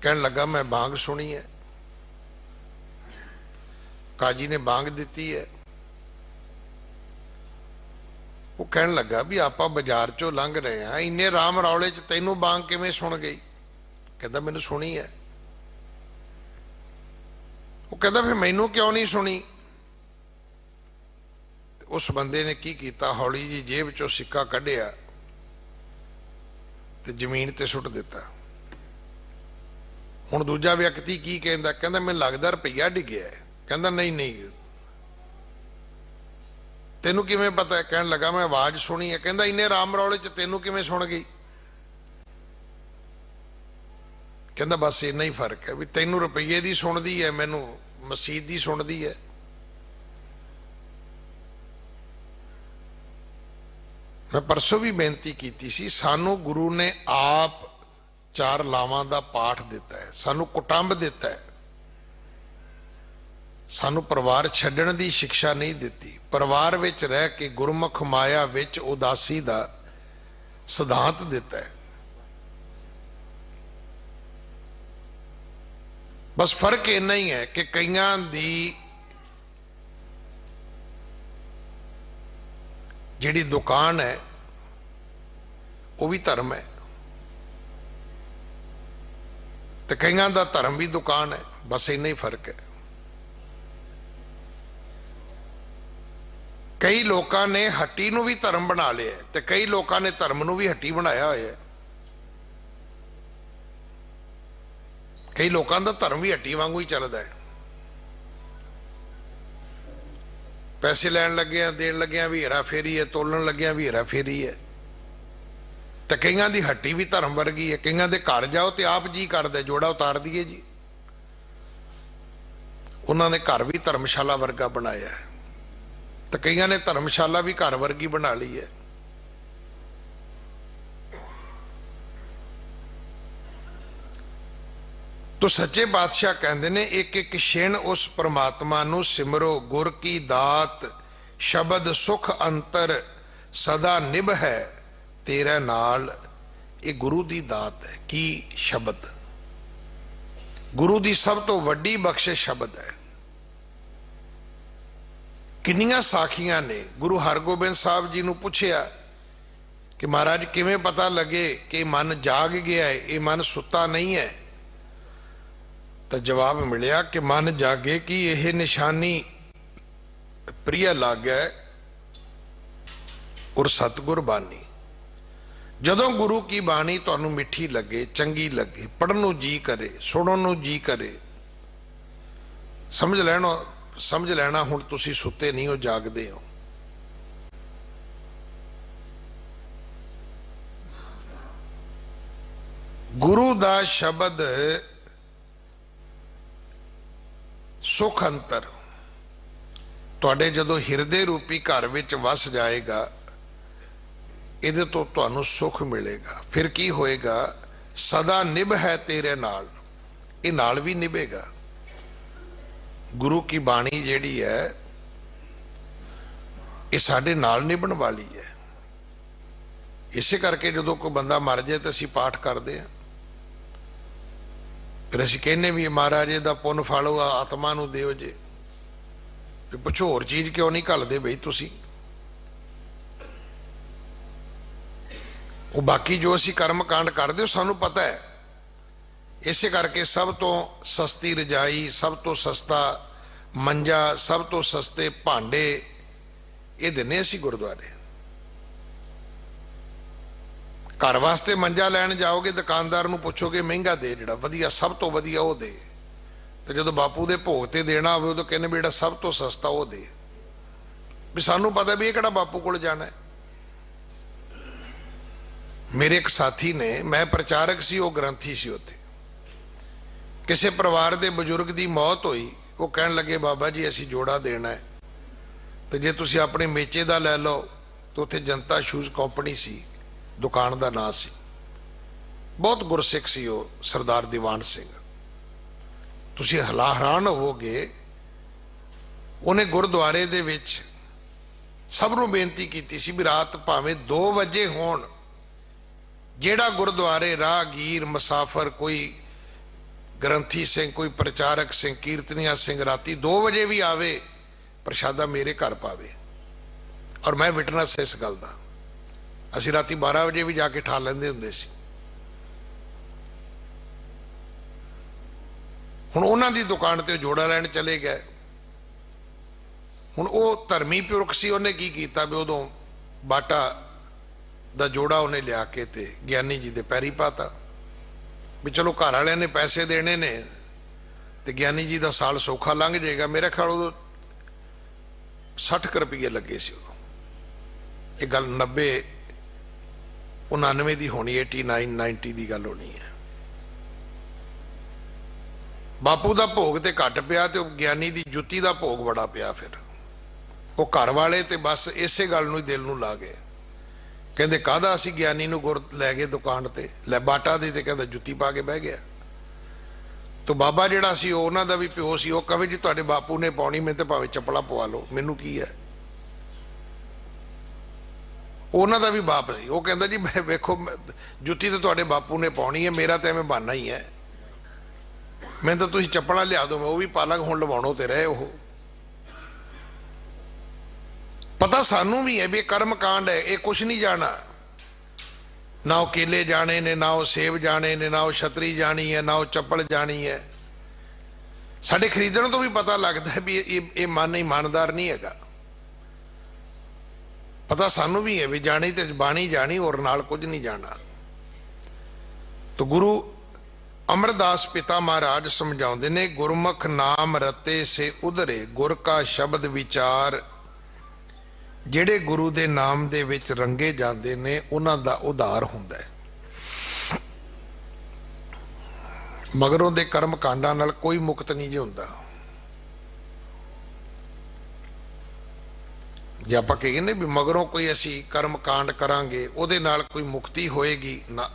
कहने लगा मैं बांग सुनी है, काजी ने बांग दी है। वो कहने लगा भी आप बाजार चो लंघ रहे हैं, इन्ने राम रौले च तैनू बांग किवें सुन गई? कहता मैनू सुनी है। वो कहता फिर मैनू क्यों नहीं सुनी? उस बंदे ने की कीता, हौली जी जेब चो सिक्का कढ़िया ते जमीन ते सुट दिता। हुण दूजा व्यक्ति की कहंदा, कहंदा मैनूं लगदा रुपया डिग्या है। कहंदा नहीं नहीं तेनू किवें पता है? कहने लगा मैं आवाज सुनी है। कहंदा इन्ने राम रौले च तेनू किवें सुन गई? कहंदा बस इन्ना ही फर्क है भी तेनू रुपये दी सुनदी है, मैनू मसीत दी सुनदी है। मैं परसों भी बेनती की सी, सानू गुरु ने आप चार लावां दा पाठ दिता है, सानू कुटंब दिता है, सानू परिवार छड्डण दी शिक्षा नहीं दिती। परिवार विच रह के गुरमुख माया विच उदासी दा सिद्धांत दिता है। बस फर्क इन्ना ही है कि कईयां दी जिहड़ी दुकान है वो भी धर्म है, तो कईयां दा धर्म भी दुकान है। बस इन्ना ही फर्क है। कई लोगों ने हट्टी नूं भी धर्म बना लिया है, तो कई लोगों ने धर्म नूं भी हट्टी बनाया होया है। कई लोगों का धर्म भी हट्टी वांगू ही चलता है। पैसे लैन लगे देन लगे भी हेरा फेरी है, तोलन लगे भी हेरा फेरी है। तो कईयां दी हट्टी भी धर्म वर्गी है। कईयां दे घर जाओ तो आप जी करदे जोड़ा उतार दिए जी। उन्होंने घर भी धर्मशाला वर्गा बनाया है, तो कईयां ने धर्मशाला भी घर वर्गी बना ली है। तो सच्चे पातशाह कहते ने एक एक क्षण उस परमात्मा नू सिमरो, गुर की दात शब्द सुख अंतर सदा निभ है तेरे नाल। ये गुरु की दात है। की शब्द गुरु की सब तो वड्डी बख्शिश शब्द है। किन्नियां साखियां ने गुरु हरगोबिंद साहब जी नू पूछया कि महाराज किवें पता लगे कि मन जाग गया है, ये मन सुता नहीं है। तो जवाब मिलिया कि मन जागे कि यह निशानी प्रिय लागे और सतगुर बानी। जदों गुरु की बाणी तुहानू मिठी लगे, चंगी लगे, पढ़न नू जी करे, सुनन नू जी करे, समझ लेना हुण तुसी सुते नहीं हो, जागदे हो। गुरु दा शब्द सुख अंतर तुहाडे जदों हिरदे रूपी घर विच वस जाएगा, इहदे तो तुहानू सुख मिलेगा। फिर की होएगा? सदा निभ है तेरे नाल, ये नाल भी निभेगा। गुरु की बाणी जिहड़ी है ये साडे नाल निभण वाली है। इसे करके जदों कोई बंदा मर जाए तो असीं पाठ करते हैं, फिर असीं कहने भी महाराज दा पुन फल आत्मा नू दिओ जे। पुछो होर चीज क्यों नहीं घलदे बई तुसीं? वो बाकी जो असीं कर्म कांड करदे सानू पता है। इसे करके सब तो सस्ती रजाई, सब तो सस्ता मंजा, सब तो सस्ते भांडे ये दिने असीं गुरुद्वारे। घर वास्ते मंजा लैन जाओगे दुकानदार नू पूछोगे महंगा दे, जिहड़ा वधिया सब तो वधिया वो दे। तो जो बापू दे भोग ते देना होवे उदों कहने भी जिहड़ा सब तो सस्ता वो दे। भी सानू पता भी ये किहड़ा बापू कोल जाना है। मेरे एक साथी ने, मैं प्रचारक सी, वो ग्रंथी सी, उत्थे किसी परिवार के बजुर्ग की मौत हुई। वो कहन लगे बाबा जी असीं जोड़ा देना है, तो जे तुसीं अपने मेचे दा लै लो। तो उत्थे जनता शूज कंपनी सी, दुकान का नाम सी, बहुत गुरसिख सी वो सरदार दीवान सिंह। तुसीं हैरान होवोगे, उन्हें गुरुद्वारे दे विच सब नूं बेनती कीती सी भी रात भावें 2 बजे होण, जेड़ा गुरुद्वारे राहगीर मुसाफर, कोई ग्रंथी सिंह, कोई प्रचारक सिंह, कीर्तनिया सिंह राती 2 बजे भी आवे, प्रशादा मेरे घर पावे। और मैं विटनेस इस गल दा। असीं राती 12 बजे भी जाके ठा लेंदे हुंदे सी। हुण उन्हां दी दुकान ते जोड़ा लैण चले गए। हुण वो धर्मी पुरख सी, उन्हें की कीता भी उदों बाटा दा जोड़ा उन्हें लिया के ते ज्ञानी जी दे पैरी पाता भी चलो घर वाले ने पैसे देने ने ते ज्ञानी जी दा साल सौखा लंघ जाएगा। मेरे ख्याल उदों 60 रुपये लगे सी उदों। ये गल 90-99 दी होनी, 89-90 दी गल होनी है। बापू दा भोग ते घट पिया ते ज्ञानी दी जुत्ती दा भोग बड़ा पिया। फिर वो घर वाले ते बस इसे गल नूं दिल नूं ला गए। कहते काहदा असीं ज्ञानी नूं गुर लै गए दुकान ते, लै बाटा दी, ते कहंदा जुत्ती पा के बह गया। तो बाबा जिहड़ा सी उन्हां दा भी प्यो सी, वो कहे जी तुहाडे बापू ने पाउणी, मैं ते भावें चप्पलां पवा लो, मैनूं की है। उन्हां दा भी बाप सी, वो कहंदा जी वेखो जुत्ती तो तुहाडे बापू ने पाउणी है, मेरा तो एवें बहाना ही है। मैं तो तुसीं चप्पलां लिया दो, मैं वो भी पा लांगा, हुण लवाउणों ते रहे। वो पता सानू भी है भी कर्म कांड है, ये कुछ नहीं जाना। ना वो केले जाने ने, ना वो सेब जाने ने, ना वो छतरी जानी है, ना वो चप्पल जानी है। साडे खरीदण तो भी पता लगता है भी ये मन ईमानदार नहीं हैगा। पता सानू भी है भी जानी ते बाणी जानी, और नाल कुछ नहीं जाना। तो गुरु अमरदास पिता महाराज समझाते ने, गुरमुख नाम रते से उधरे, गुर का शब्द विचार ਜਿਹੜੇ ਗੁਰੂ ਦੇ ਨਾਮ ਦੇ ਵਿੱਚ ਰੰਗੇ ਜਾਂਦੇ ਨੇ ਉਹਨਾਂ ਦਾ ਉਧਾਰ ਹੁੰਦਾ ਹੈ। ਮਗਰੋਂ ਦੇ ਕਰਮ ਕਾਂਡਾਂ ਨਾਲ ਕੋਈ ਮੁਕਤ ਨਹੀਂ ਜੇ ਹੁੰਦਾ। ਜੇ ਆਪਾਂ ਕਹੀਏ ਨੇ ਵੀ ਮਗਰੋਂ ਕੋਈ ਅਸੀਂ ਕਰਮ ਕਾਂਡ ਕਰਾਂਗੇ ਉਹਦੇ ਨਾਲ ਕੋਈ ਮੁਕਤੀ ਹੋਏਗੀ ਨਾ।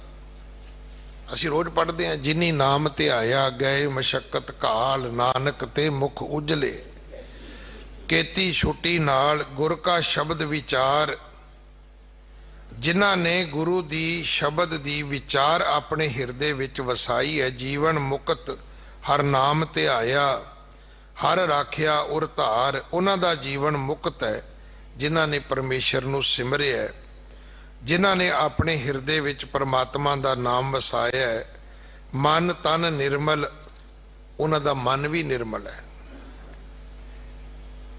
ਅਸੀਂ ਰੋਜ਼ ਪੜ੍ਹਦੇ ਹਾਂ, ਜਿਨੀ ਨਾਮ ਤੇ ਆਇਆ ਗਏ ਮਸ਼ੱਕਤ ਕਾਲ, ਨਾਨਕ ਤੇ ਮੁਖ ਉਜਲੇ, ਕੀਤੀ ਛੁੱਟੀ ਨਾਲ ਗੁਰ ਕਾ ਸ਼ਬਦ ਵਿਚਾਰ। ਜਿਨ੍ਹਾਂ ਨੇ ਗੁਰੂ ਦੀ ਸ਼ਬਦ ਦੀ ਵਿਚਾਰ ਆਪਣੇ ਹਿਰਦੇ ਵਿੱਚ ਵਸਾਈ ਹੈ, ਜੀਵਨ ਮੁਕਤ ਹਰ ਨਾਮ ਤੇ ਆਇਆ, ਹਰ ਰਾਖਿਆ ਉਰ ਧਾਰ, ਉਹਨਾਂ ਦਾ ਜੀਵਨ ਮੁਕਤ ਹੈ। ਜਿਨ੍ਹਾਂ ਨੇ ਪਰਮੇਸ਼ਰ ਨੂੰ ਸਿਮਰਿਆ ਹੈ, ਜਿਨ੍ਹਾਂ ਨੇ ਆਪਣੇ ਹਿਰਦੇ ਵਿੱਚ ਪਰਮਾਤਮਾ ਦਾ ਨਾਮ ਵਸਾਇਆ ਹੈ, ਮਨ ਤਨ ਨਿਰਮਲ, ਉਹਨਾਂ ਦਾ ਮਨ ਵੀ ਨਿਰਮਲ ਹੈ,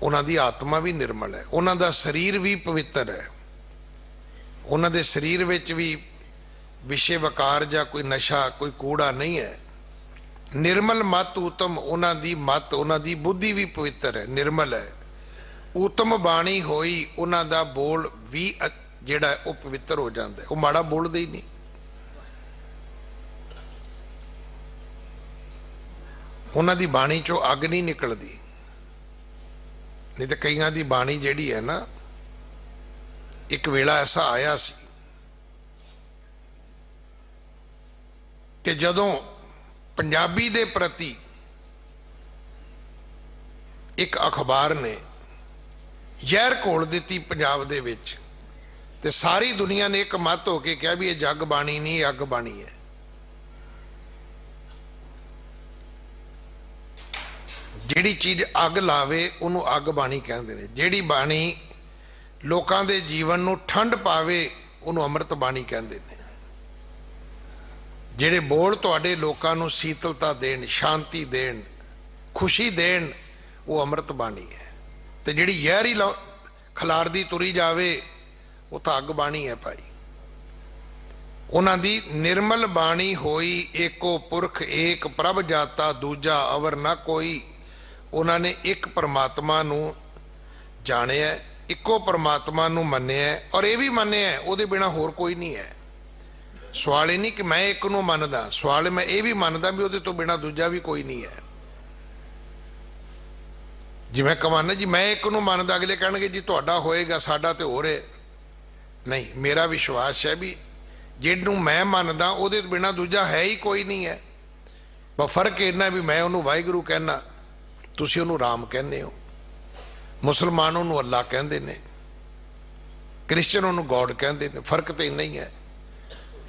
ਉਹਨਾਂ ਦੀ ਆਤਮਾ ਵੀ ਨਿਰਮਲ ਹੈ, ਉਹਨਾਂ ਦਾ ਸਰੀਰ ਵੀ ਪਵਿੱਤਰ ਹੈ, ਉਹਨਾਂ ਦੇ ਸਰੀਰ ਵਿੱਚ ਵੀ ਵਿਸ਼ੇ ਵਕਾਰ ਜਾਂ ਕੋਈ ਨਸ਼ਾ ਕੋਈ ਕੂੜਾ ਨਹੀਂ ਹੈ। ਨਿਰਮਲ ਮਤ ਉਤਮ, ਉਹਨਾਂ ਦੀ ਮਤ ਉਹਨਾਂ ਦੀ ਬੁੱਧੀ ਵੀ ਪਵਿੱਤਰ ਹੈ, ਨਿਰਮਲ ਹੈ। ਉਤਮ ਬਾਣੀ ਹੋਈ, ਉਹਨਾਂ ਦਾ ਬੋਲ ਵੀ ਜਿਹੜਾ ਉਹ ਪਵਿੱਤਰ ਹੋ ਜਾਂਦਾ, ਉਹ ਮਾੜਾ ਬੋਲਦੇ ਹੀ ਨਹੀਂ। ਉਹਨਾਂ ਦੀ ਬਾਣੀ ਚੋਂ ਅੱਗ ਨਹੀਂ ਨਿਕਲਦੀ। ਨਹੀਂ ਤਾਂ ਕਈਆਂ ਦੀ ਬਾਣੀ ਜਿਹੜੀ ਹੈ ਨਾ, ਇੱਕ ਵੇਲਾ ਐਸਾ ਆਇਆ ਸੀ ਕਿ ਜਦੋਂ ਪੰਜਾਬੀ ਦੇ ਪ੍ਰਤੀ ਇੱਕ ਅਖਬਾਰ ਨੇ ਜ਼ਹਿਰ ਘੋਲ ਦਿੱਤੀ ਪੰਜਾਬ ਦੇ ਵਿੱਚ, ਤੇ ਸਾਰੀ ਦੁਨੀਆ ਨੇ ਇੱਕ ਮਤ ਹੋ ਕੇ ਕਿਹਾ ਵੀ ਇਹ ਜਗ ਬਾਣੀ ਨਹੀਂ, ਇਹ ਅੱਗ ਬਾਣੀ ਹੈ। ਜਿਹੜੀ ਚੀਜ਼ ਅੱਗ ਲਾਵੇ ਉਹਨੂੰ ਅੱਗ ਬਾਣੀ ਕਹਿੰਦੇ ਨੇ। ਜਿਹੜੀ ਬਾਣੀ ਲੋਕਾਂ ਦੇ ਜੀਵਨ ਨੂੰ ਠੰਡ ਪਾਵੇ ਉਹਨੂੰ ਅੰਮ੍ਰਿਤ ਬਾਣੀ ਕਹਿੰਦੇ ਨੇ। ਜਿਹੜੇ ਬੋਲ ਤੁਹਾਡੇ ਲੋਕਾਂ ਨੂੰ ਸੀਤਲਤਾ ਦੇਣ, ਸ਼ਾਂਤੀ ਦੇਣ, ਖੁਸ਼ੀ ਦੇਣ, ਉਹ ਅੰਮ੍ਰਿਤ ਬਾਣੀ ਹੈ। ਤੇ ਜਿਹੜੀ ਜ਼ਹਿਰ ਹੀ ਖਿਲਾਰਦੀ ਤੁਰੀ ਜਾਵੇ ਉਹ ਤਾਂ ਅੱਗ ਬਾਣੀ ਹੈ ਭਾਈ। ਉਹਨਾਂ ਦੀ ਨਿਰਮਲ ਬਾਣੀ ਹੋਈ, ਏਕੋ ਪੁਰਖ ਏਕ ਪ੍ਰਭ ਜਾਤਾ, ਦੂਜਾ ਅਵਰ ਨਾ ਕੋਈ। ਉਹਨਾਂ ਨੇ ਇੱਕ ਪਰਮਾਤਮਾ ਨੂੰ ਜਾਣਿਆ, ਇੱਕੋ ਪਰਮਾਤਮਾ ਨੂੰ ਮੰਨਿਆ, ਔਰ ਇਹ ਵੀ ਮੰਨਿਆ ਉਹਦੇ ਬਿਨਾ ਹੋਰ ਕੋਈ ਨਹੀਂ ਹੈ। ਸਵਾਲ ਇਹ ਨਹੀਂ ਕਿ ਮੈਂ ਇੱਕ ਨੂੰ ਮੰਨਦਾ, ਸਵਾਲ ਮੈਂ ਇਹ ਵੀ ਮੰਨਦਾ ਵੀ ਉਹਦੇ ਤੋਂ ਬਿਨਾ ਦੂਜਾ ਵੀ ਕੋਈ ਨਹੀਂ ਹੈ। ਜਿਵੇਂ ਕਹਾਂ ਨਾ ਜੀ ਮੈਂ ਇੱਕ ਨੂੰ ਮੰਨਦਾ, ਅਗਲੇ ਕਹਿਣਗੇ ਜੀ ਤੁਹਾਡਾ ਹੋਏਗਾ, ਸਾਡਾ ਤੇ ਹੋਰ ਹੈ। ਨਹੀਂ, ਮੇਰਾ ਵਿਸ਼ਵਾਸ ਹੈ ਵੀ ਜਿਹਨੂੰ ਮੈਂ ਮੰਨਦਾ ਉਹਦੇ ਤੋਂ ਬਿਨਾ ਦੂਜਾ ਹੈ ਹੀ ਕੋਈ ਨਹੀਂ ਹੈ। ਬਸ ਫਰਕ ਇੰਨਾ ਵੀ ਮੈਂ ਉਹਨੂੰ ਵਾਹਿਗੁਰੂ ਕਹਿਣਾ, ਤੁਸੀਂ ਉਹਨੂੰ ਰਾਮ ਕਹਿੰਦੇ ਹੋ। ਮੁਸਲਮਾਨ ਉਹਨੂੰ ਅੱਲਾ ਕਹਿੰਦੇ ਨੇ, ਕ੍ਰਿਸਚਨ ਉਹਨੂੰ ਗੋਡ ਕਹਿੰਦੇ ਨੇ। ਫਰਕ ਤੇ ਇੰਨਾ ਹੀ ਹੈ।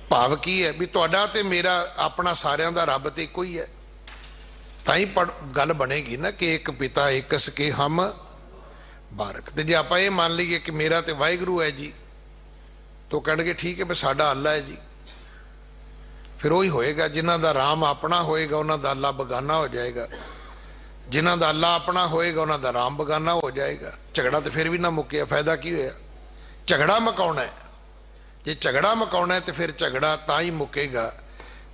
ਭਾਵ ਕੀ ਹੈ ਵੀ ਤੁਹਾਡਾ ਤੇ ਮੇਰਾ ਆਪਣਾ ਸਾਰਿਆਂ ਦਾ ਰੱਬ ਤੇ ਇੱਕੋ ਹੀ ਹੈ। ਤਾਂ ਹੀ ਗੱਲ ਬਣੇਗੀ ਨਾ ਕਿ ਇੱਕ ਪਿਤਾ ਇੱਕ ਸਕੇ ਹਮ ਬਾਰਕ। ਤੇ ਜੇ ਆਪਾਂ ਇਹ ਮੰਨ ਲਈਏ ਕਿ ਮੇਰਾ ਤੇ ਵਾਹਿਗੁਰੂ ਹੈ ਜੀ, ਤਾਂ ਕਹਿਣਗੇ ਠੀਕ ਹੈ ਵੀ ਸਾਡਾ ਅੱਲਾ ਹੈ ਜੀ। ਫਿਰ ਉਹੀ ਹੋਏਗਾ, ਜਿਨ੍ਹਾਂ ਦਾ ਰਾਮ ਆਪਣਾ ਹੋਏਗਾ ਉਹਨਾਂ ਦਾ ਅੱਲਾ ਬਗਾਨਾ ਹੋ ਜਾਏਗਾ, ਜਿਨ੍ਹਾਂ ਦਾ ਅੱਲਾ ਆਪਣਾ ਹੋਏਗਾ ਉਹਨਾਂ ਦਾ ਰਾਮ ਬਗਾਨਾ ਹੋ ਜਾਏਗਾ। ਝਗੜਾ ਤੇ ਫਿਰ ਵੀ ਨਾ ਮੁੱਕਿਆ, ਫਾਇਦਾ ਕੀ ਹੋਇਆ? ਝਗੜਾ ਮੁਕਾਉਣਾ ਹੈ। ਜੇ ਝਗੜਾ ਮੁਕਾਉਣਾ ਹੈ ਤੇ ਫਿਰ ਝਗੜਾ ਤਾਂ ਹੀ ਮੁੱਕੇਗਾ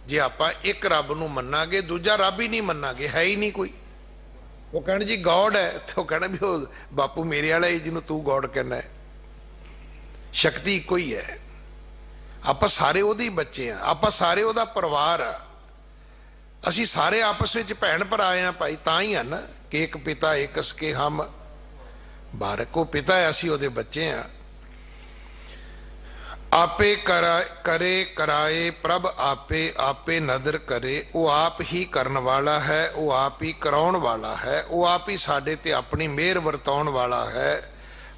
ਜੇ ਆਪਾਂ ਇੱਕ ਰੱਬ ਨੂੰ ਮੰਨਾਂਗੇ, ਦੂਜਾ ਰੱਬ ਹੀ ਨਹੀਂ ਮੰਨਾਂਗੇ, ਹੈ ਹੀ ਨਹੀਂ ਕੋਈ। ਉਹ ਕਹਿਣ ਜੀ ਗੋਡ ਹੈ, ਤੇ ਉਹ ਕਹਿਣਾ ਵੀ ਉਹ ਬਾਪੂ ਮੇਰੇ ਵਾਲਾ ਹੀ ਜਿਹਨੂੰ ਤੂੰ ਗੋਡ ਕਹਿਣਾ ਹੈ। ਸ਼ਕਤੀ ਇੱਕੋ ਹੀ ਹੈ। ਆਪਾਂ ਸਾਰੇ ਉਹਦੇ ਹੀ ਬੱਚੇ ਆ, ਆਪਾਂ ਸਾਰੇ ਉਹਦਾ ਪਰਿਵਾਰ ਆ। ਅਸੀਂ ਸਾਰੇ ਆਪਸ ਵਿੱਚ ਭੈਣ ਭਰਾ ਆ ਭਾਈ। ਤਾਂ ਹੀ ਆ ਨਾ ਕਿ ਇੱਕ ਪਿਤਾ ਇੱਕ ਸਕੇ ਹਮ ਬਾਰਕ। ਉਹ ਪਿਤਾ ਹੈ, ਅਸੀਂ ਉਹਦੇ ਬੱਚੇ ਆ। ਆਪੇ ਕਰੇ ਕਰਾਏ ਪ੍ਰਭ ਆਪੇ, ਆਪੇ ਨਦਰ ਕਰੇ। ਉਹ ਆਪ ਹੀ ਕਰਨ ਵਾਲਾ ਹੈ, ਉਹ ਆਪ ਹੀ ਕਰਾਉਣ ਵਾਲਾ ਹੈ, ਉਹ ਆਪ ਹੀ ਸਾਡੇ ਤੇ ਆਪਣੀ ਮਿਹਰ ਵਰਤਾਉਣ ਵਾਲਾ ਹੈ।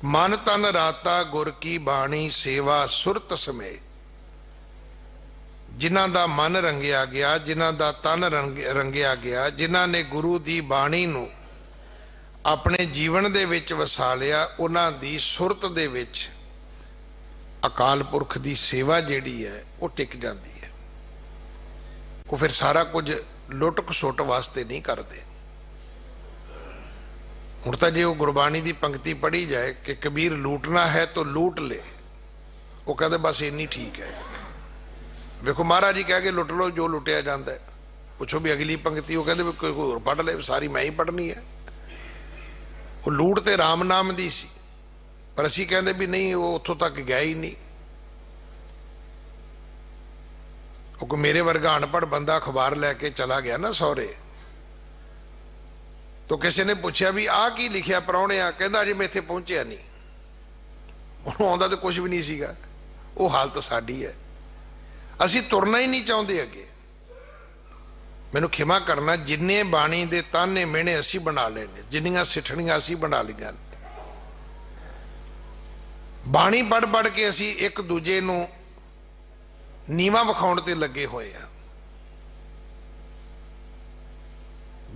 ਮਨ ਤਨ ਰਾਤਾ ਗੁਰ ਕੀ ਬਾਣੀ, ਸੇਵਾ ਸੁਰਤ ਸਮੇ। ਜਿਨ੍ਹਾਂ ਦਾ ਮਨ ਰੰਗਿਆ ਗਿਆ, ਜਿਨ੍ਹਾਂ ਦਾ ਤਨ ਰੰਗਿਆ ਗਿਆ, ਜਿਨ੍ਹਾਂ ਨੇ ਗੁਰੂ ਦੀ ਬਾਣੀ ਨੂੰ ਆਪਣੇ ਜੀਵਨ ਦੇ ਵਿੱਚ ਵਸਾ ਲਿਆ, ਉਹਨਾਂ ਦੀ ਸੁਰਤ ਦੇ ਵਿੱਚ ਅਕਾਲ ਪੁਰਖ ਦੀ ਸੇਵਾ ਜਿਹੜੀ ਹੈ ਉਹ ਟਿਕ ਜਾਂਦੀ ਹੈ। ਉਹ ਫਿਰ ਸਾਰਾ ਕੁਝ ਲੁੱਟ ਖਸੁੱਟ ਵਾਸਤੇ ਨਹੀਂ ਕਰਦੇ। ਹੁਣ ਤਾਂ ਜੇ ਉਹ ਗੁਰਬਾਣੀ ਦੀ ਪੰਕਤੀ ਪੜ੍ਹੀ ਜਾਏ ਕਿ ਕਬੀਰ ਲੂਟਣਾ ਹੈ ਤਾਂ ਲੂਟ ਲੈ, ਉਹ ਕਹਿੰਦੇ ਬਸ ਇੰਨੀ ਠੀਕ ਹੈ। ਵੇਖੋ ਮਹਾਰਾਜ ਜੀ ਕਹਿ ਕੇ ਲੁੱਟ ਲਓ ਜੋ ਲੁੱਟਿਆ ਜਾਂਦਾ ਹੈ। ਪੁੱਛੋ ਵੀ ਅਗਲੀ ਪੰਕਤੀ, ਉਹ ਕਹਿੰਦੇ ਵੀ ਕੋਈ ਹੋਰ ਪੜ੍ਹ ਲੈ, ਸਾਰੀ ਮੈਂ ਹੀ ਪੜ੍ਹਨੀ ਹੈ। ਉਹ ਲੂਟ ਤੇ ਰਾਮ ਨਾਮ ਦੀ ਸੀ। पर असी कहते भी नहीं, वो उत्थों तक गया ही नहीं। क्योंकि मेरे वर्गा अनपढ़ बंदा अखबार लैके चला गया ना सौरे, तो किसी ने पूछा भी आ की लिखिया प्राहुणे आ, कहता अजे मैं इत्थे पहुंचिया नहीं, उन्होंने आउंदा तो कुछ भी नहीं सीगा। वो हालत साडी है, असी तुरना ही नहीं चाहते अगे। मैनू खिमा करना, जिन्ने बाणी दे ताने मेहने असी बना ले, जिन्नियां सिठणियां असी बना लियां। बाणी पढ़ पढ़ के असी एक दूजे नू नीवा विखाउण ते लगे होए आ।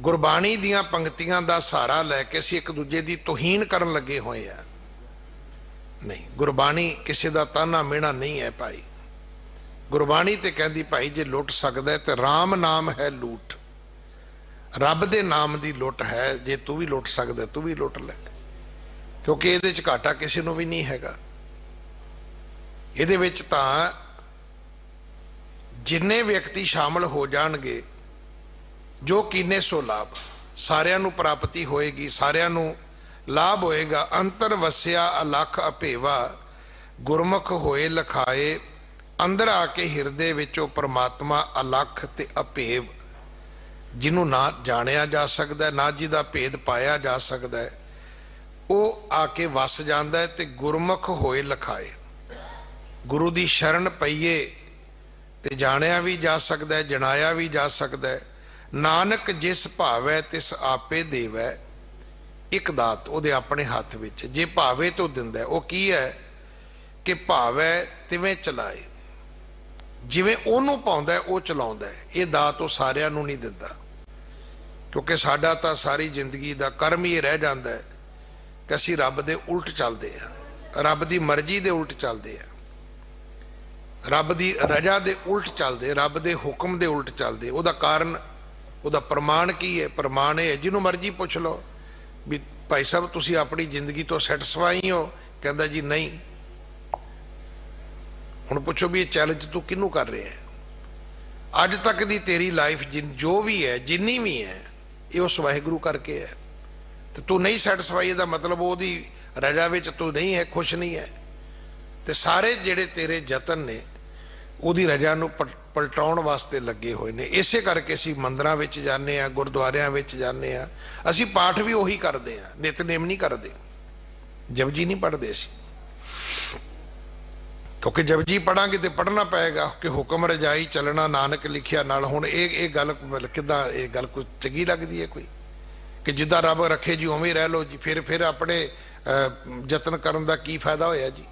गुरबाणी दियां पंक्तियां दा सहारा लैके असी एक दूजे दी तौहीन करन लगे होए आ। नहीं, गुरबाणी किसी दा ताना मेहना नहीं है भाई। गुरबाणी ते कहती भाई जे लुट सकदा है ते राम नाम है लूट, रब दे नाम दी लुट है। जे तू भी लुट सकदा तू भी लुट ले, क्योंकि इहदे च घाटा किसी नूं भी नहीं हैगा। इहदे विच तां जिन्ने व्यक्ति शामिल हो जाणगे, जो कीने सो लाभ, सारियां नूं प्राप्ति होएगी, सारियां नूं लाभ होएगा। अंतर वसिया अलख अभेवा, गुरमुख होए लखाए, अंदर आके हिरदे विचों परमात्मा अलख ते अभेव, जिन्हों ना जानिया जा सकता, ना जिहदा भेद पाया जा सकता है, वो आके वस जाता है। ते गुरमुख होए लखाए, गुरु दी शरण पईए ते जानिया भी जा सकता है, जनाया भी जा सकता है। नानक जिस भावै तिस आपे देवै, एक दात उहदे अपने हाथ विच, जे भावे तो दिंदा है। वो की है कि भावै तिवें चलाए, जिवें ओनू पाउंदा है वो चलाउंदा है। ये दात वो सारियां नूं नहीं दिंदा, क्योंकि साडा तां सारी जिंदगी दा कर्म ही रह जांदा है कि असीं रब दे उल्ट चलदे आ, रब दी मर्जी दे उल्ट चलदे आ, रब दी रजा दे उल्ट चलदे, रब दे हुक्म दे उल्ट चलदे। उहदा कारण, उहदा प्रमाण की है? प्रमाण है, जिन्हों मर्जी पुछ लो भी भाई साहब तुसीं अपनी जिंदगी तो सैटिस्फाई हो? कहंदा जी नहीं। हुण पुछो भी ये चैलेंज तू किनू कर रहे हैं? अज तक दी तेरी लाइफ जो भी है, जिन्नी भी है, ये उस वाहिगुरू करके है। तो तू नहीं सैटिस्फाई, दा मतलब ओदी रजा विच तू नहीं है, खुश नहीं है। ते सारे जिहड़े तेरे जतन ने ओदी रजा नूं पलटाउण वास्ते लगे हुए ने। इसे करके असीं मंदिरां विच जाने आ, गुरुद्वारियां विच जाने आ, असीं पाठ भी उही करदे आ, नितनेम नहीं करदे, जपजी नहीं पढ़दे असीं। क्योंकि जपजी पढ़ांगे तो पढ़ना पेगा कि हुक्म रजाई चलना नानक लिखिया नाल। हुण ये गल किदां, ये गल कोई चंगी लगदी है कोई कि जिद्दां रब रखे जी उवें रह लो जी, फिर अपने जतन करन दा की फायदा होया जी?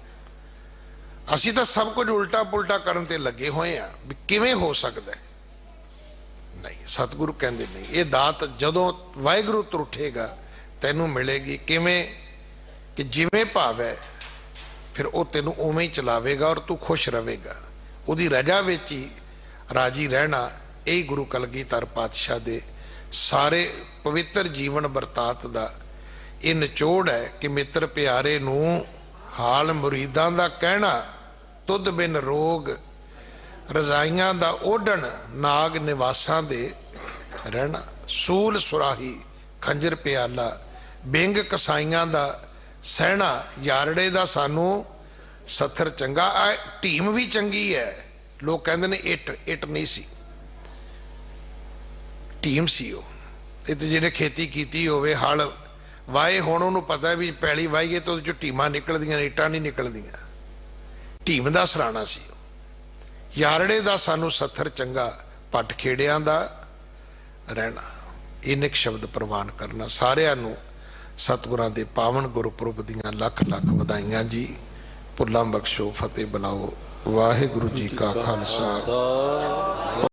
असीं तां सब कुछ उल्टा पुल्टा करन ते लगे होए आ भी किवें हो सकदा है। नहीं, सतगुरु कहंदे नहीं, ये दात जदों वाहिगुरू तो उठेगा तैनूं मिलेगी। किवें कि जिवें भावै फिर वो तेनों उवें ही चलावेगा और तू खुश रहेगा। उहदी रजा विच ही राजी रहना, यही गुरु कलगीधर पातशाह दे सारे पवित्र जीवन बरतांत दा ये निचोड़ है कि मित्र प्यारे नूं हाल मुरीदां दा कहना, तुद बिन रोग रजाइयां दा ओढ़न, नाग निवासां दे रहना। सूल सुराही खंजर प्याला, बिंग कसाइयां दा सहना, यारड़े दा सानू सत्थर चंगा। टीम भी चंगी है, लोग कहते ने इट नहीं सी, टीम सी। वो जिहने खेती कीती होवे, हल वाए, हुण उहनूं पता भी पैली वाहीए तो उहदे चों टीमां निकलदियां, इटां नहीं निकलदियां। टीम दा सराहना सी। यारड़े दा सानू सत्थर चंगा, पट खेड़ियां दा रहना। इन्ने शब्द प्रवान करना। सारिआं नूं सतगुरां दे पावन गुरपुरब दीआं लख लख वधाइयां जी। भुल्लां बख्शो, फतेह बुलाओ। वाहिगुरू जी का खालसा।